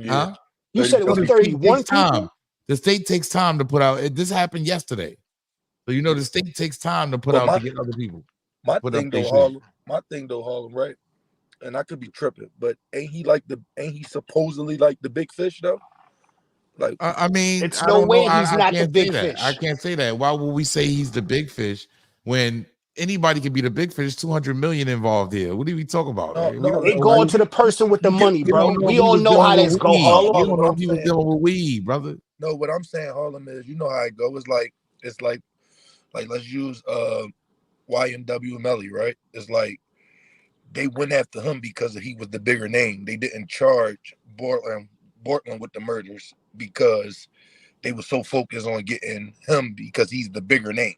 Huh? You said it was 31 people. The state takes time to put out. This happened yesterday, so you know the state takes time to put out to get other people. My put thing up their though, shit. Harlem, right? And I could be tripping, but ain't he supposedly like the big fish though? Like, I mean, It's I no don't way know. he's I not the can't big say that. fish. I can't say that. Why would we say he's the big fish when anybody can be the big fish? 200 million involved here. What are we talking about? No, We no, don't They know. going to the person with the money, You bro. don't know We if he all was know how dealing this with go, weed. Harlem. You don't know what if he I'm was saying. dealing with weed, brother. No, what I'm saying, Harlem, is you know how it go. It's like let's use YNW Melly, right? It's like they went after him because he was the bigger name. They didn't charge Portland with the murders because they were so focused on getting him because he's the bigger name.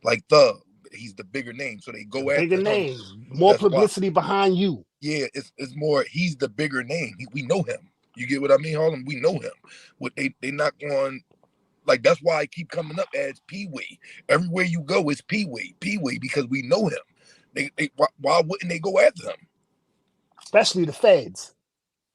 Like Thug, he's the bigger name. So they go after Bigger him. name, more That's why. publicity behind you. Yeah, it's more, he's the bigger name. We know him. You get what I mean, Harlem? We know him. What they not going, like, that's why I keep coming up as PeeWee. Everywhere you go is PeeWee, because we know him. Why wouldn't they go after him? Especially the feds.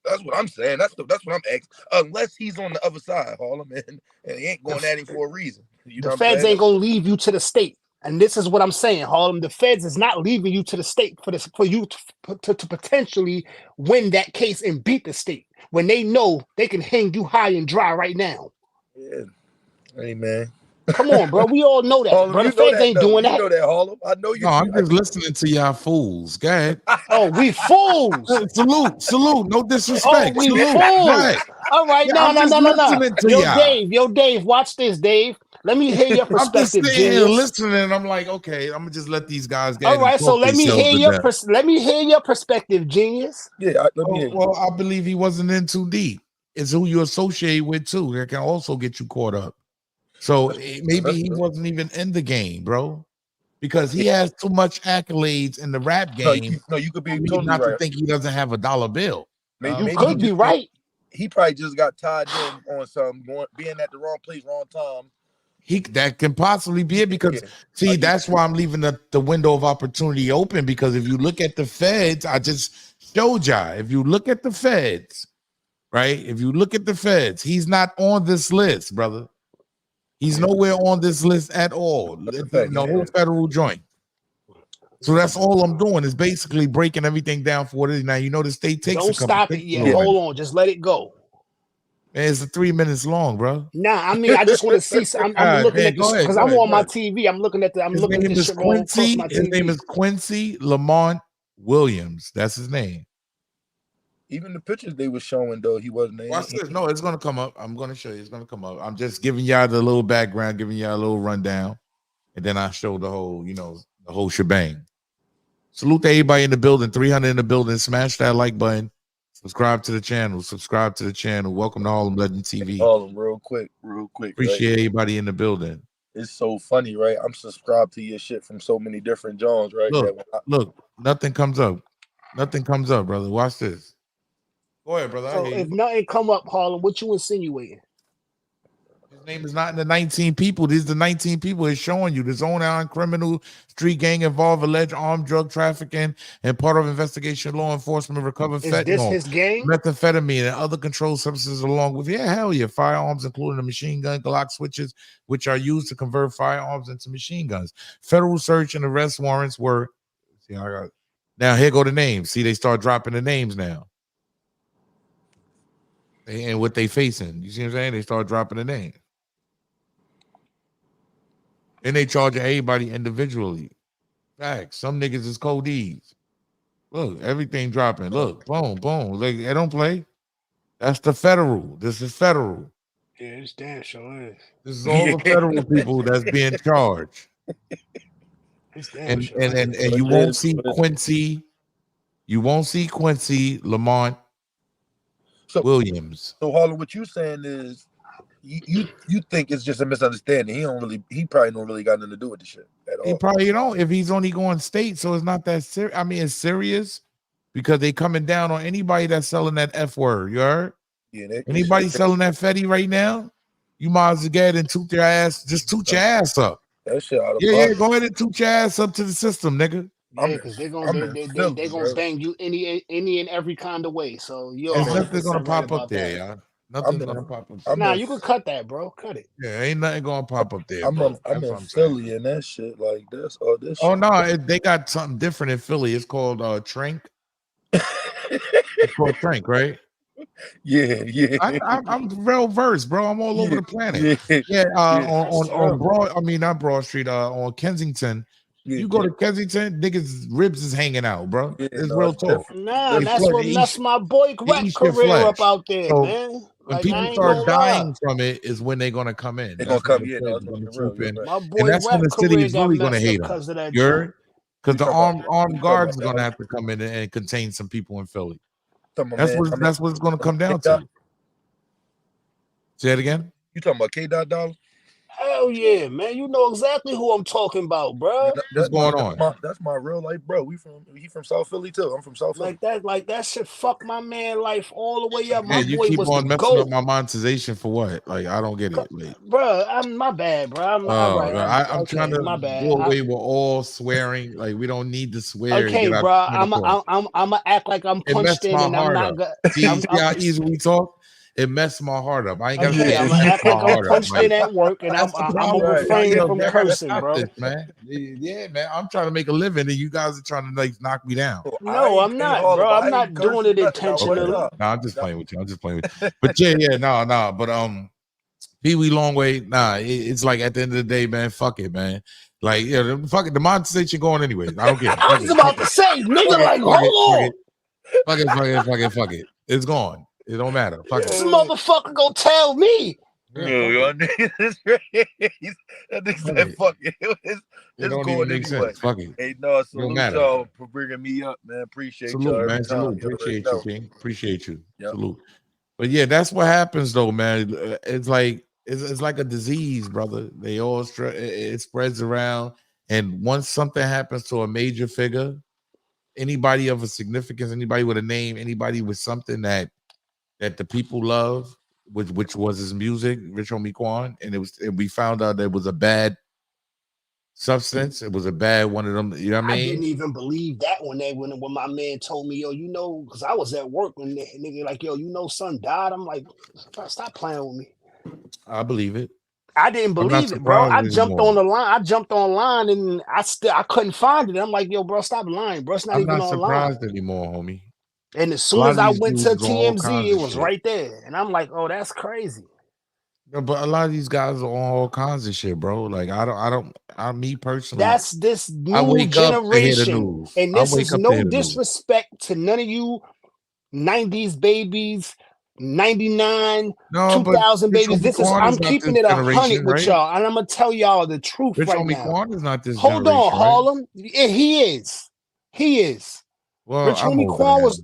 That's what I'm saying. That's what I'm asking. Unless he's on the other side, Harlem, and he ain't going at him for a reason. You know The what I'm feds saying? ain't gonna leave you to the state. And this is what I'm saying, Harlem. The feds is not leaving you to the state for you to potentially win that case and beat the state when they know they can hang you high and dry right now. Yeah. Hey, man. Come on, bro. We all know that. Harlem, Bro, the you know feds that, ain't though. doing You that. know that, Harlem. I know you. No, I'm just listening to y'all fools. Go ahead. Oh, we fools. Salute. No Oh, disrespect. we Salute. fools. Right. All right, Yeah, no. I'm just listening to y'all. Yo, Dave, watch this, Dave. Let me hear your I'm just perspective, sitting here genius. listening, and I'm like, okay, I'm gonna just let these guys get All in and right, so talk let me themselves hear to your death. let me hear your perspective, genius. Yeah, let me hear you. Well, I believe he wasn't in too deep. It's who you associate with too that can also get you caught up. So maybe he wasn't even in the game, bro, because he has too much accolades in the rap game. No, you could be for me totally not right. to think he doesn't have a dollar bill. Maybe You could be right. He probably just got tied in on something, being at the wrong place, wrong time. That can possibly be it because see, that's why I'm leaving the window of opportunity open, because if you look at the feds, I just showed y'all. If you look at the feds, right? If you look at the feds, he's not on this list, brother. He's nowhere on this list at all. The whole federal joint. So that's all I'm doing is basically breaking everything down for what it is. Now, you know, the state takes Don't a couple stop it yet. Hold on, just let it go. Man, it's 3 minutes long, bro. Nah, I mean, I just want to see. I'm looking at this because I'm on my TV. I'm looking at His name this is shit all across Quincy. my His name TV. is Quincy Lamont Williams. That's his name. Even the pictures they were showing, though, he wasn't there. Watch this. No, it's gonna come up. I'm gonna show you. It's gonna come up. I'm just giving y'all the little background, giving y'all a little rundown, and then I show the whole, the whole shebang. Salute to everybody in the building. 300 in the building. Smash that like button. Subscribe to the channel. Welcome to Harlem Legend TV. Harlem, real quick. Appreciate right? everybody in the building. It's so funny, right? I'm subscribed to your shit from so many different Johns, right? Look, nothing comes up. Nothing comes up, brother. Watch this. Go ahead, brother. So if nothing come up, Harlem, what you insinuating? His name is not in the 19 people. These are the 19 people it's showing you. The zone on criminal street gang involved alleged armed drug trafficking and part of investigation law enforcement recovered Is this his gang? methamphetamine, and other controlled substances along with firearms, including the machine gun Glock switches, which are used to convert firearms into machine guns. Federal search and arrest warrants were. Now here go the names. See, they start dropping the names now. And what they facing. You see what I'm saying? They start dropping the name. And they charging everybody individually. Facts. Some niggas is codees. Look, everything dropping. Look, boom. Like, they don't play. That's the federal. This is federal. Yeah, it's damn sure is. This is all the federal people that's being charged. It's damn And sure and is. you won't see Quincy. You won't see Quincy Lamont Williams. So Harlem, what you saying is you think it's just a misunderstanding. He probably don't really got nothing to do with the shit at all. He probably if he's only going state, so it's not that serious. I mean, it's serious because they coming down on anybody that's selling that F word. You heard? Yeah, Anybody selling that Fetty right now? You might as well get and toot your ass up. That shit out of Yeah, go ahead and toot your ass up to the system, nigga. Yeah, because they're gonna bang you any and every kind of way. So There's nothing gonna pop up there, y'all. Nothing's gonna pop up. Nah, you can cut that, bro. Cut it. Yeah, ain't nothing gonna pop up there. I'm bro. in That's what I'm saying. Philly and that shit like this. Oh, this. Oh shit. no, they got something different in Philly. It's called Trink. It's called Trink, right? Yeah. I'm real versed, bro. I'm all over the planet. Yeah, on Broad. I mean, not Broad Street. On Kensington. You go to Kensington, niggas' ribs is hanging out, bro. It's real talk. Nah, that's what messed my boy rap career up out there, So, man. when Like, people start dying from it, is when they're gonna come in. They're gonna come in. My boy And that's when rap the city career is got really gonna messed hate up them. because of that. You heard? Because the armed talking guards is about gonna have to come in and contain some people in Philly. Talking about, That's man, what it's gonna come down to. Say it again. You talking about K-Dollar? Hell yeah, man. You know exactly who I'm talking about, bro. What's going on? That's my real life bro. He from South Philly too. I'm from South Philly. Like that shit fuck my man life all the way up. My Man, you boy keep was on the messing GOAT. up my monetization for what? Like, I don't get it. Like, Bro, I'm my bad, bro. I'm all right. I'm trying to my bad. do away with all swearing. Like, we don't need to swear. Okay, bro. I'm act like I'm It punched messed in my and I'm heart not up. gonna. See how easy we talk? It messed my heart up. I ain't got Okay, I'm gonna act like I'm punched in at work, and I'm gonna refrain from cursing, bro. This, man. Yeah, man. I'm trying to make a living, and you guys are trying to like knock me down. No, I'm not, bro. I'm not doing it intentionally. No, I'm just playing with you. But yeah, no. But PeeWee Longway, nah. It's like at the end of the day, man. Fuck it, man. Like, yeah, fuck it. The monetization going anyway. I don't care. I was about to say, nigga, like, hold on. Fuck it. It's gone. It don't matter. Fuck This it. motherfucker gonna tell me. That nigga said, "Fuck it." It's don't going even make anyway. sense. Fuck it. Hey, no, Don't salute matter. y'all for bringing me up, man. Appreciate y'all. Salute, every man. time. Salute. You already Appreciate know. you, King. Appreciate you. Yep. Salute. But yeah, that's what happens though, man. It's like it's like a disease, brother. They all it spreads around, and once something happens to a major figure, anybody of a significance, anybody with a name, anybody with something that the people love, which was his music, Rich Homie Quan, and we found out that it was a bad substance. It was a bad one of them. You know what I mean? I didn't even believe that when my man told me, yo, you know, because I was at work when the nigga like, yo, you know, son died. I'm like, stop playing with me. I believe it. I didn't believe it, bro. I jumped on the line. I jumped online and I couldn't find it. I'm like, yo, bro, stop lying, bro. It's not I'm even not online. surprised anymore, homie. And as soon as I went to TMZ, it was right there. And I'm like, oh, that's crazy. No, but a lot of these guys are on all kinds of shit, bro. Like me personally. That's this new generation. And this is no disrespect to none of you 90s babies, 99, 2000 babies. I'm keeping it 100 with y'all. And I'm gonna tell y'all the truth right now. Quan is not this Hold on, Harlem. Yeah, he is. Well, Rich Homie Quan was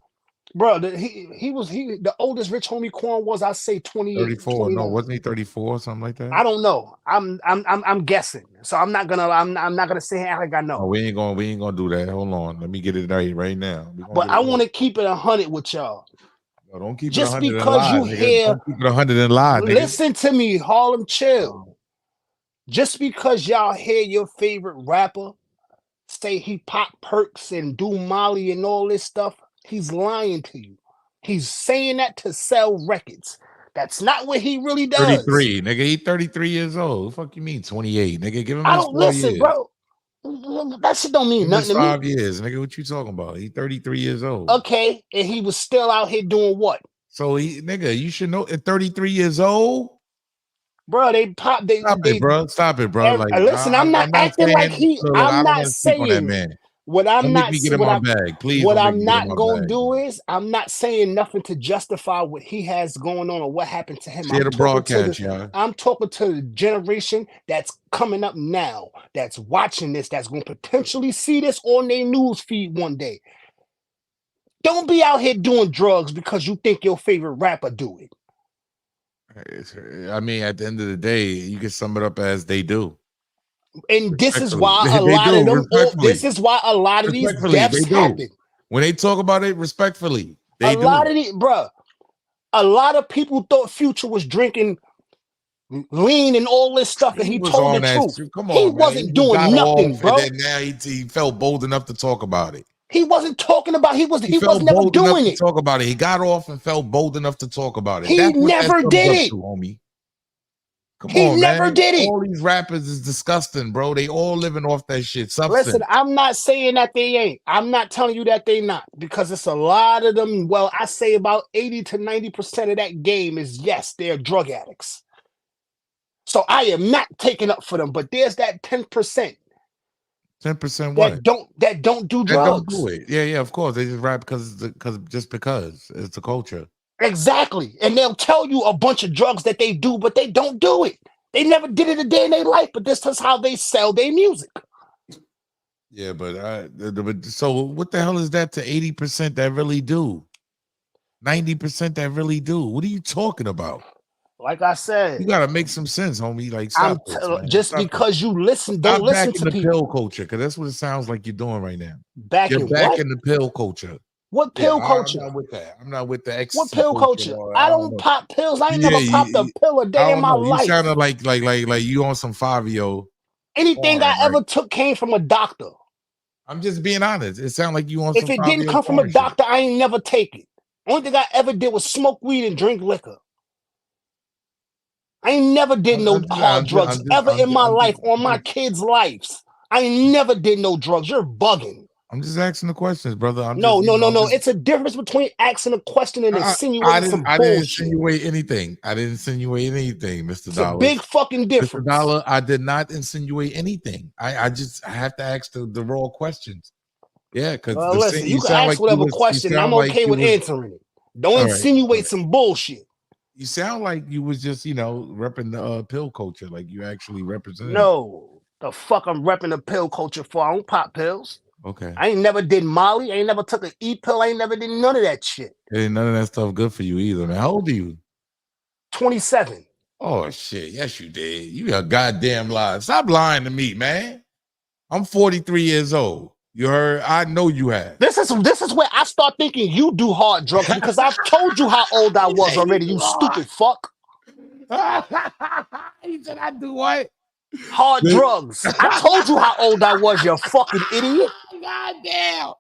bro, the oldest Rich Homie Quan was, I say 28, 34. 29. No, wasn't he 34 or something like that? I don't know. I'm guessing. So I'm not gonna say act like I know. No, we ain't gonna do that. Hold on. Let me get it right now. But I want to keep it 100 with y'all. No, don't keep just it 100 because you hear. Don't keep it 100 and lie, nigga. Listen to me, Harlem, chill. Just because y'all hear your favorite rapper say he pop perks and do Molly and all this stuff, he's lying to you. He's saying that to sell records. That's not what he really does. 33, nigga. He 33 years old. What the fuck you mean 28, nigga? Give him I his don't 4 listen, years. bro. That shit don't mean nothing to me. 5 years, nigga. What you talking about? He 33 years old. Okay, and he was still out here doing what? So nigga, you should know at 33 years old. Bro, they pop. Stop it, bro. Like, listen, I'm not acting saying, like he. Look, I'm not saying that, man. What I'm don't not. Make me get in my bag, please. What I'm not gonna do is I'm not saying nothing to justify what he has going on or what happened to him. Share the broadcast, y'all. I'm talking to the generation that's coming up now, that's watching this, that's gonna potentially see this on their news feed one day. Don't be out here doing drugs because you think your favorite rapper do it. I mean, at the end of the day, you can sum it up as they do. And this is why a lot of them. This is why a lot of these deaths happen. When they talk about it respectfully, they do. A lot of these, bro. A lot of people thought Future was drinking lean and all this stuff, and he told the truth. Come on, he wasn't doing nothing, bro. And then now he felt bold enough to talk about it. He wasn't talking about. He wasn't felt never bold enough doing to it. talk about it. He got off and felt bold enough to talk about it. He That's what never that did sums up it. to, homie. Come He on, never man. did it. All these rappers is disgusting, bro. They all living off that shit. Substance. Listen, I'm not saying that they ain't. I'm not telling you that they not, because it's a lot of them. Well, I say about 80 to 90% of that game is, yes, they're drug addicts. So I am not taking up for them, but there's that 10%. 10% what? That don't do That don't drugs. do it. Yeah, of course. They just rap because it's the culture. Exactly. And they'll tell you a bunch of drugs that they do, but they don't do it. They never did it a day in their life, but this is how they sell their music. Yeah, but so what the hell is that to 80% that really do? 90% that really do? What are you talking about? Like I said, you gotta make some sense, homie. Like, stop this, man. just Stop because this. you listen, don't Stop listen backing to the people. pill culture, because that's what it sounds like you're doing right now. Backing You're what? backing the pill culture. What pill culture? I'm not with that. I'm not with the ecstasy. What pill culture? I don't pop pills. I ain't never popped a pill a day in my life. You sounded like you on some 5-year-old. Anything I ever took came from a doctor. I'm just being honest. It sounded like you on some 5-year-old. If it didn't come from a doctor, I ain't never take it. Only thing I ever did was smoke weed and drink liquor. I ain't never did no hard drugs ever in my life or my kids' lives. I ain't never did no drugs. You're bugging. I'm just asking the questions, brother. No. It's a difference between asking a question and insinuating some I didn't bullshit. insinuate anything. I didn't insinuate anything, Mr. It's Dollar. a big fucking difference. Mr. Dollar, I did not insinuate anything. I have to ask the raw questions. Yeah, because listen, you can ask whatever question. I'm okay with answering it. Don't insinuate some bullshit. You sound like you was just, repping the pill culture, like you actually represent. No, the fuck I'm repping the pill culture for. I don't pop pills. Okay. I ain't never did Molly. I ain't never took an E-pill. I ain't never did none of that shit. Ain't none of that stuff good for you either, man. How old are you? 27. Oh, shit. Yes, you did. You a goddamn lie. Stop lying to me, man. I'm 43 years old. You heard? I know you have. This is where I start thinking you do hard drugs, because I've told you how old I was already, you stupid fuck. He said I do what? Hard drugs. I told you how old I was, you fucking idiot. Goddamn.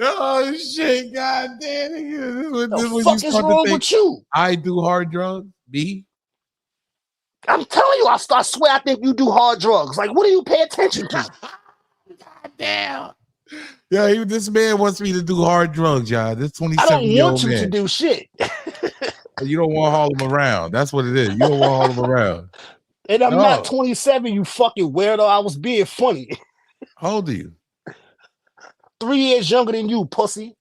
Oh shit, goddamn. The fuck is wrong with you? I do hard drugs, B. I'm telling you, I swear I think you do hard drugs. Like, what do you pay attention to? Goddamn. Yeah, this man wants me to do hard drugs, y'all. This 27-year-old I don't want you man. to do shit. You don't want to haul him around. That's what it is. You don't want to haul him around. And I'm not 27, you fucking weirdo. I was being funny. How old are you? 3 years younger than you, pussy.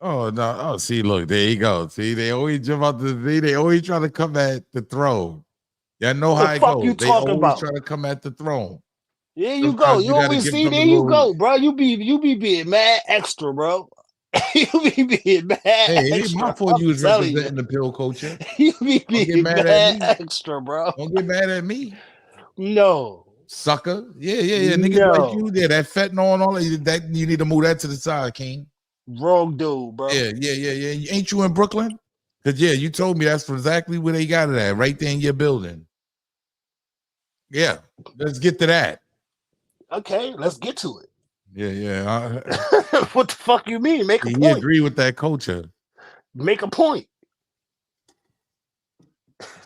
Oh, no. Oh, see, look, there you go. See, they always jump out they always try to come at the throne. Y'all know how it goes. They always try to come at the throne. There you go. You always see, there you go, bro. You be being mad extra, bro. You be being mad extra. Hey, it ain't my fault you was representing the pill culture. You be being mad extra, bro. Don't get mad at me. No. Sucker. Yeah. Niggas like you there. That fentanyl and all that, you need to move that to the side, King. Wrong dude, bro. Yeah. Ain't you in Brooklyn? Because, you told me that's exactly where they got it at, right there in your building. Yeah. Let's get to that. Okay, let's get to it. Yeah. What the fuck you mean? Make a point. He agree with that culture. Make a point.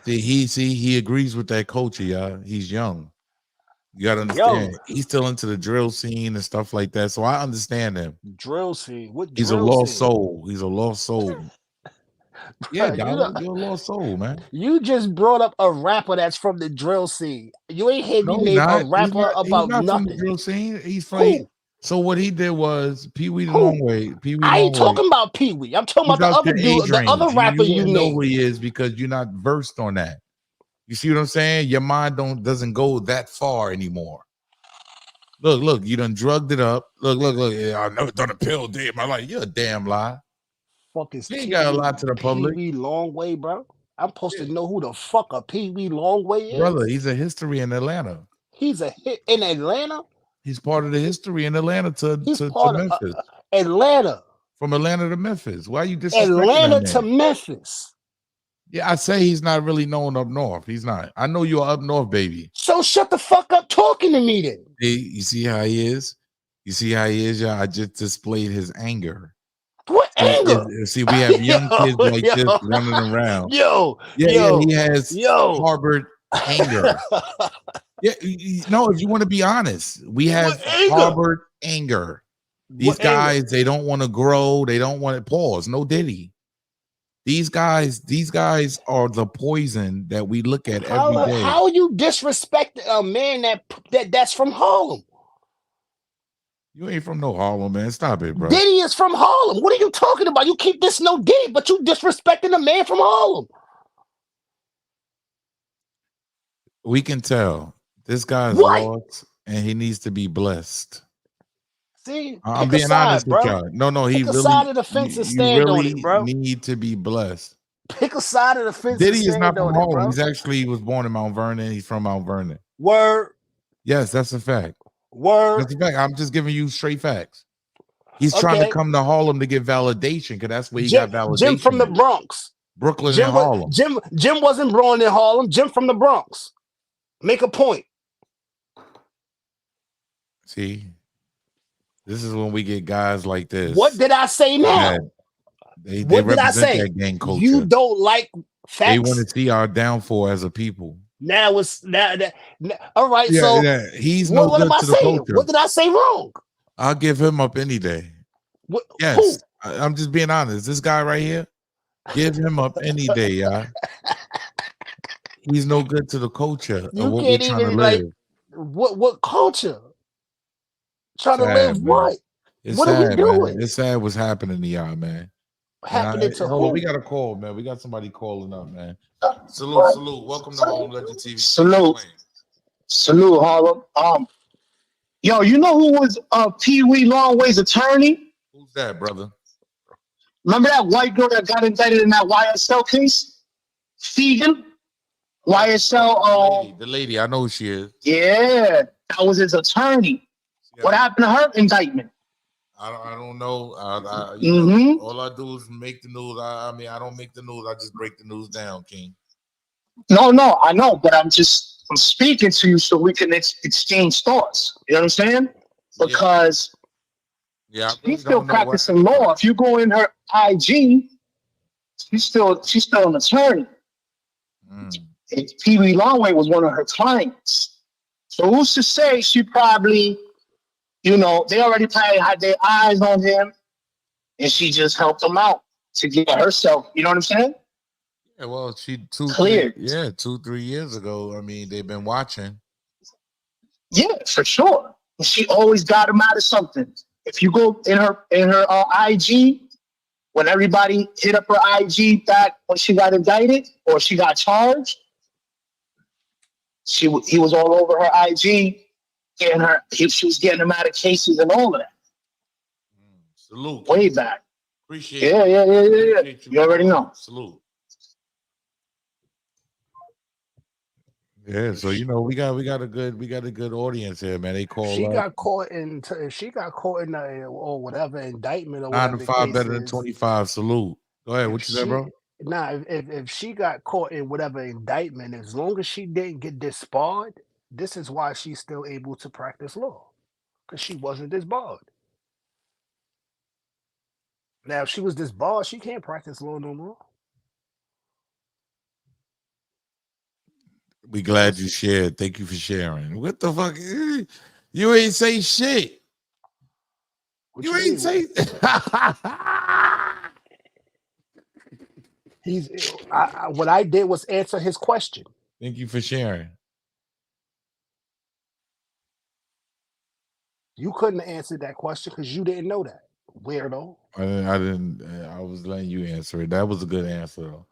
He agrees with that culture, y'all. He's young. You gotta understand. He's still into the drill scene and stuff like that. So I understand him. Drill scene. What? He's a lost soul. He's a lost soul. Yeah, Dollar, you're a lost soul, man. You just brought up a rapper that's from the drill scene. You ain't heard me name a rapper about nothing. nothing. From the drill scene. He's from. So what he did was PeeWee Longway. I ain't talking about PeeWee. I'm talking about the other dude, the other rapper you know named. who he is because you're not versed on that. You see what I'm saying? Your mind doesn't go that far anymore. Look, you done drugged it up. Look. Yeah, I've never done a pill day in my life. You're a damn lie. Fuck is you ain't got a lot to the public. PeeWee Longway, bro. I'm supposed to know who the fuck a PeeWee Longway is. Brother, he's a history in Atlanta. He's a hit in Atlanta. He's part of the history in Atlanta to Memphis. Atlanta. From Atlanta to Memphis. Why are you disrespecting Atlanta that to Memphis. Yeah, I say he's not really known up north. He's not. I know you're up north, baby. So shut the fuck up talking to me then. You see how he is? You see how he is, y'all? I just displayed his anger. What anger? See, we have young kids like this running around. He has harbored anger. No, if you want to be honest, we have harbored anger. These guys, they don't want to grow. They don't want to pause. No Diddy. These guys are the poison that we look at every day. How you disrespecting a man that's from Harlem? You ain't from no Harlem, man. Stop it, bro. Diddy is from Harlem. What are you talking about? You keep this no Diddy, but you disrespecting a man from Harlem. We can tell this guy's lost, and he needs to be blessed. See, I'm being honest with y'all. No, he really side of the fence and stand on it, bro. Need to be blessed. Pick a side of the fence. Diddy is not from Harlem. He was born in Mount Vernon. He's from Mount Vernon. Word. Yes, that's a fact. Word. That's a fact. I'm just giving you straight facts. He's trying to come to Harlem to get validation because that's where he got validation. Jim from the Bronx. Brooklyn and Harlem. Jim wasn't born in Harlem. Jim from the Bronx. Make a point. See, this is when we get guys like this. What did I say now? They what did I represent say? that gang culture. You don't like facts. They want to see our downfall as a people. Now it's now. All right, he's no good to the culture. What did I say wrong? I'll give him up any day. What, yes, I'm just being honest. This guy right here, give him up any day, y'all. He's no good to the culture of what we're trying to live. What culture? Trying to live man. what? It's what sad, are we doing? Man. It's sad what's happening to y'all, man. Happening to hold who? on, we got a call, man. We got somebody calling up, man. Salute. Welcome to Home Legend TV. Salute, Harlem. Yo, you know who was PeeWee Longway's attorney? Who's that, brother? Remember that white girl that got indicted in that YSL case? Fegan? YSL. The lady, I know who she is. Yeah, that was his attorney. Yeah. What happened to her indictment? I don't know. All I do is make the news. I mean, I don't make the news. I just break the news down, King. No, I know, but I'm speaking to you so we can exchange thoughts. You know what I'm saying? Because she's still practicing law. If you go in her IG, she's still an attorney. PeeWee Longway was one of her clients. So who's to say she probably, they already probably had their eyes on him, and she just helped him out to get herself. You know what I'm saying? Yeah, well, she 2-3 years ago. I mean, they've been watching. Yeah, for sure. She always got him out of something. If you go in her IG, when everybody hit up her IG back when she got indicted or she got charged, he was all over her IG, she was getting him out of cases and all of that. Salute. Way back. Appreciate it. Yeah. You already know. Salute. Yeah, so we got a good audience here, man. They call. She got caught in or whatever indictment or 9 whatever. to 5 better than 25. Salute. Go ahead. What you said, bro? Nah, if she got caught in whatever indictment, as long as she didn't get disbarred, this is why she's still able to practice law, because she wasn't disbarred. Now, if she was disbarred, she can't practice law no more. We glad you shared. Thank you for sharing. What the fuck? You ain't say shit. You ain't say. What I did was answer his question. Thank you for sharing. You couldn't answer that question because you didn't know that. Weirdo. I didn't. I was letting you answer it. That was a good answer, though.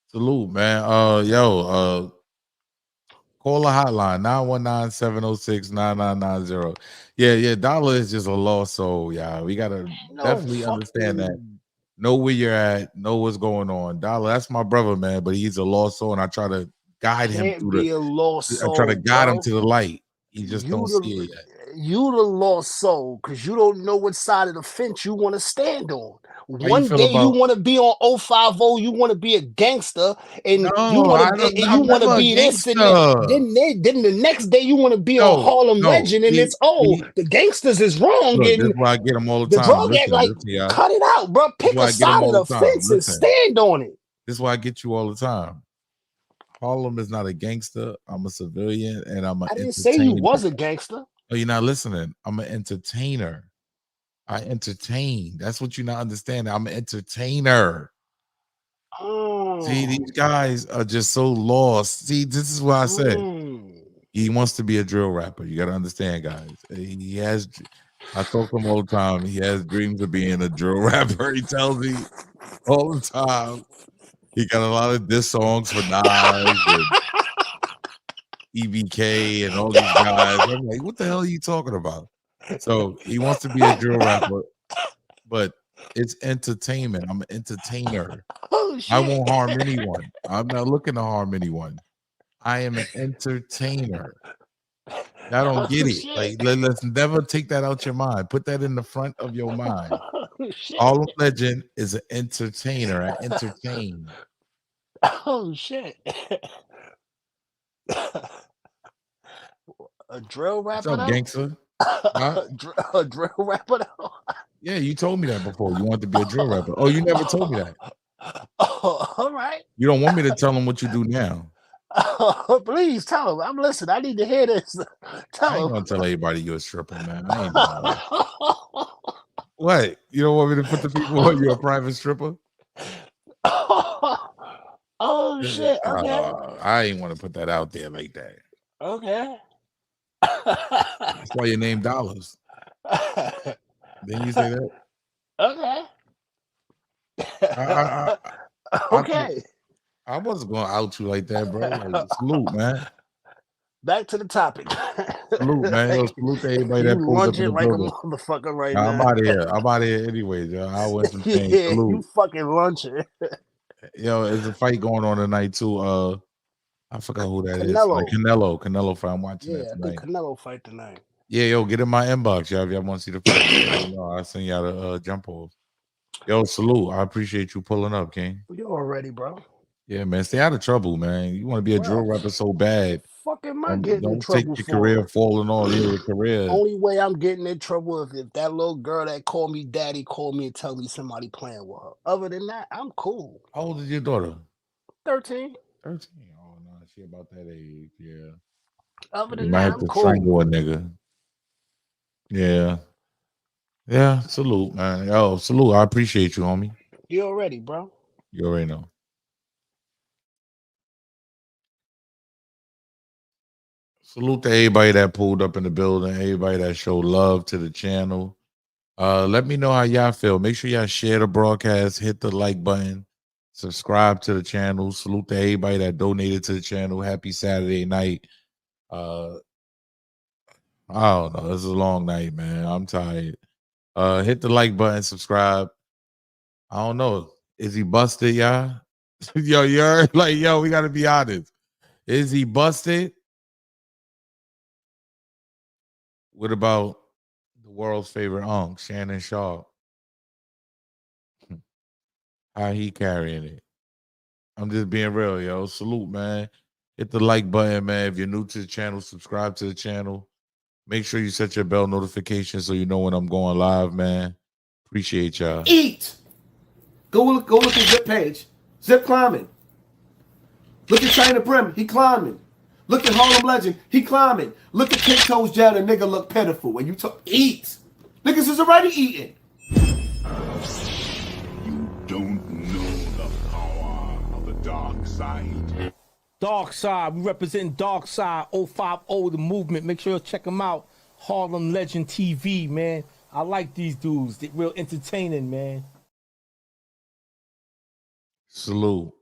Salute, man. Call the hotline 919-706-9990. Yeah. Dollar is just a lost soul, y'all. We gotta definitely understand that. Know where you're at. Know what's going on. Dollar, that's my brother, man. But he's a lost soul, and I try to guide him through a lost soul, I try to guide him to the light. He just don't see it yet. You the lost soul because you don't know what side of the fence you want to stand on. How you One feel day you about? want to be on 050, you want to be a gangster, and you No, want to and you I'm want to never a be this and that. gangster. Then the next day you want to be on No, Harlem no. Legend, and it's the gangsters is wrong, Look, this is and why I get them all the the time. drug act Listen, like y'all. cut it out, bro. This is Pick why a I get them side of all the the time. fence and Listen, stand on it. this is why I get you all the time. Harlem is not a gangster. I'm a civilian, and I'm an I didn't say you entertainer. was a gangster. Oh, you're not listening. I'm an entertainer. I entertain. That's what you're not understanding. I'm an entertainer. See, these guys are just so lost. See, this is what I said. He wants to be a drill rapper. You got to understand, guys. He has. I talk to him all the time. He has dreams of being a drill rapper. He tells me all the time. He got a lot of diss songs for Nas and EBK and all these guys. I'm like, what the hell are you talking about? So he wants to be a drill rapper, but it's entertainment. I'm an entertainer. I won't harm anyone. I'm not looking to harm anyone. I am an entertainer. I don't get it. Like, let's never take that out your mind. Put that in the front of your mind. Harlem Legend is an entertainer. I entertain. Oh shit. A drill rapper? What's up, gangster? Huh? A drill rapper? Yeah, you told me that before. You wanted to be a drill rapper. Oh, you never told me that. Oh, all right. You don't want me to tell him what you do now. Please tell him. I'm listening. I need to hear this. I Tell ain't him. gonna tell everybody you're a stripper, man. I ain't doing that. What? You don't want me to put the people on you a private stripper? Oh shit. Okay. I ain't want to put that out there like that. Okay. That's why your name Dollars. Didn't you say that? Okay. Okay. I wasn't gonna out you like that, bro. Like, salute, man. Back to the topic. Salute, man. Yo, salute to everybody that You pulls up in lunging the like a building. motherfucker right Nah, now. I'm out of here. I'm out of here anyways, yo. I went some things. Yeah, Salute. you fucking lunching. Yo, there's a fight going on tonight too. I forgot who that is. Canelo. Like Canelo fight. I'm watching Yeah, that I tonight. think Canelo fight tonight. Yeah, yo, get in my inbox, y'all. If y'all want to see the fight, you know, I'll send y'all the jump off. Yo, salute. I appreciate you pulling up, King. You already, bro. Yeah, man. Stay out of trouble, man. You want to be a drill rapper so bad. Fuck am I getting in Don't trouble take your for? career falling on your career. Only way I'm getting in trouble if that little girl that called me daddy called me and tell me somebody playing with her. Other than that, I'm cool. How old is your daughter? 13. 13. Oh no, she about that age. Yeah. Other You than might that, have I'm to cool. strangle a nigga. Yeah. Yeah. Salute, man. Yo, salute. I appreciate you, homie. You already, bro. You already know. Salute to everybody that pulled up in the building, everybody that showed love to the channel. Let me know how y'all feel. Make sure y'all share the broadcast, hit the like button, subscribe to the channel. Salute to everybody that donated to the channel. Happy Saturday night. I don't know. It's a long night, man. I'm tired. Hit the like button, subscribe. I don't know. Is he busted, y'all? Yo, you're like, yo, we gotta be honest. Is he busted? What about the world's favorite unk, Shannon Sharpe? How he carrying it? I'm just being real, yo. Salute, man. Hit the like button, man. If you're new to the channel, subscribe to the channel. Make sure you set your bell notification so you know when I'm going live, man. Appreciate y'all. Eat. Go look at Zip page. Zip climbing. Look at China Brim. He climbing. Look at Harlem Legend. He climbing. Look at Kick Toes Jail. The nigga look pitiful. When you talk, eat. Niggas is already eating. You don't know the power of the dark side. Dark Side, we represent Dark Side 050, the movement. Make sure you check them out. Harlem Legend TV, man. I like these dudes. They're real entertaining, man. Salute.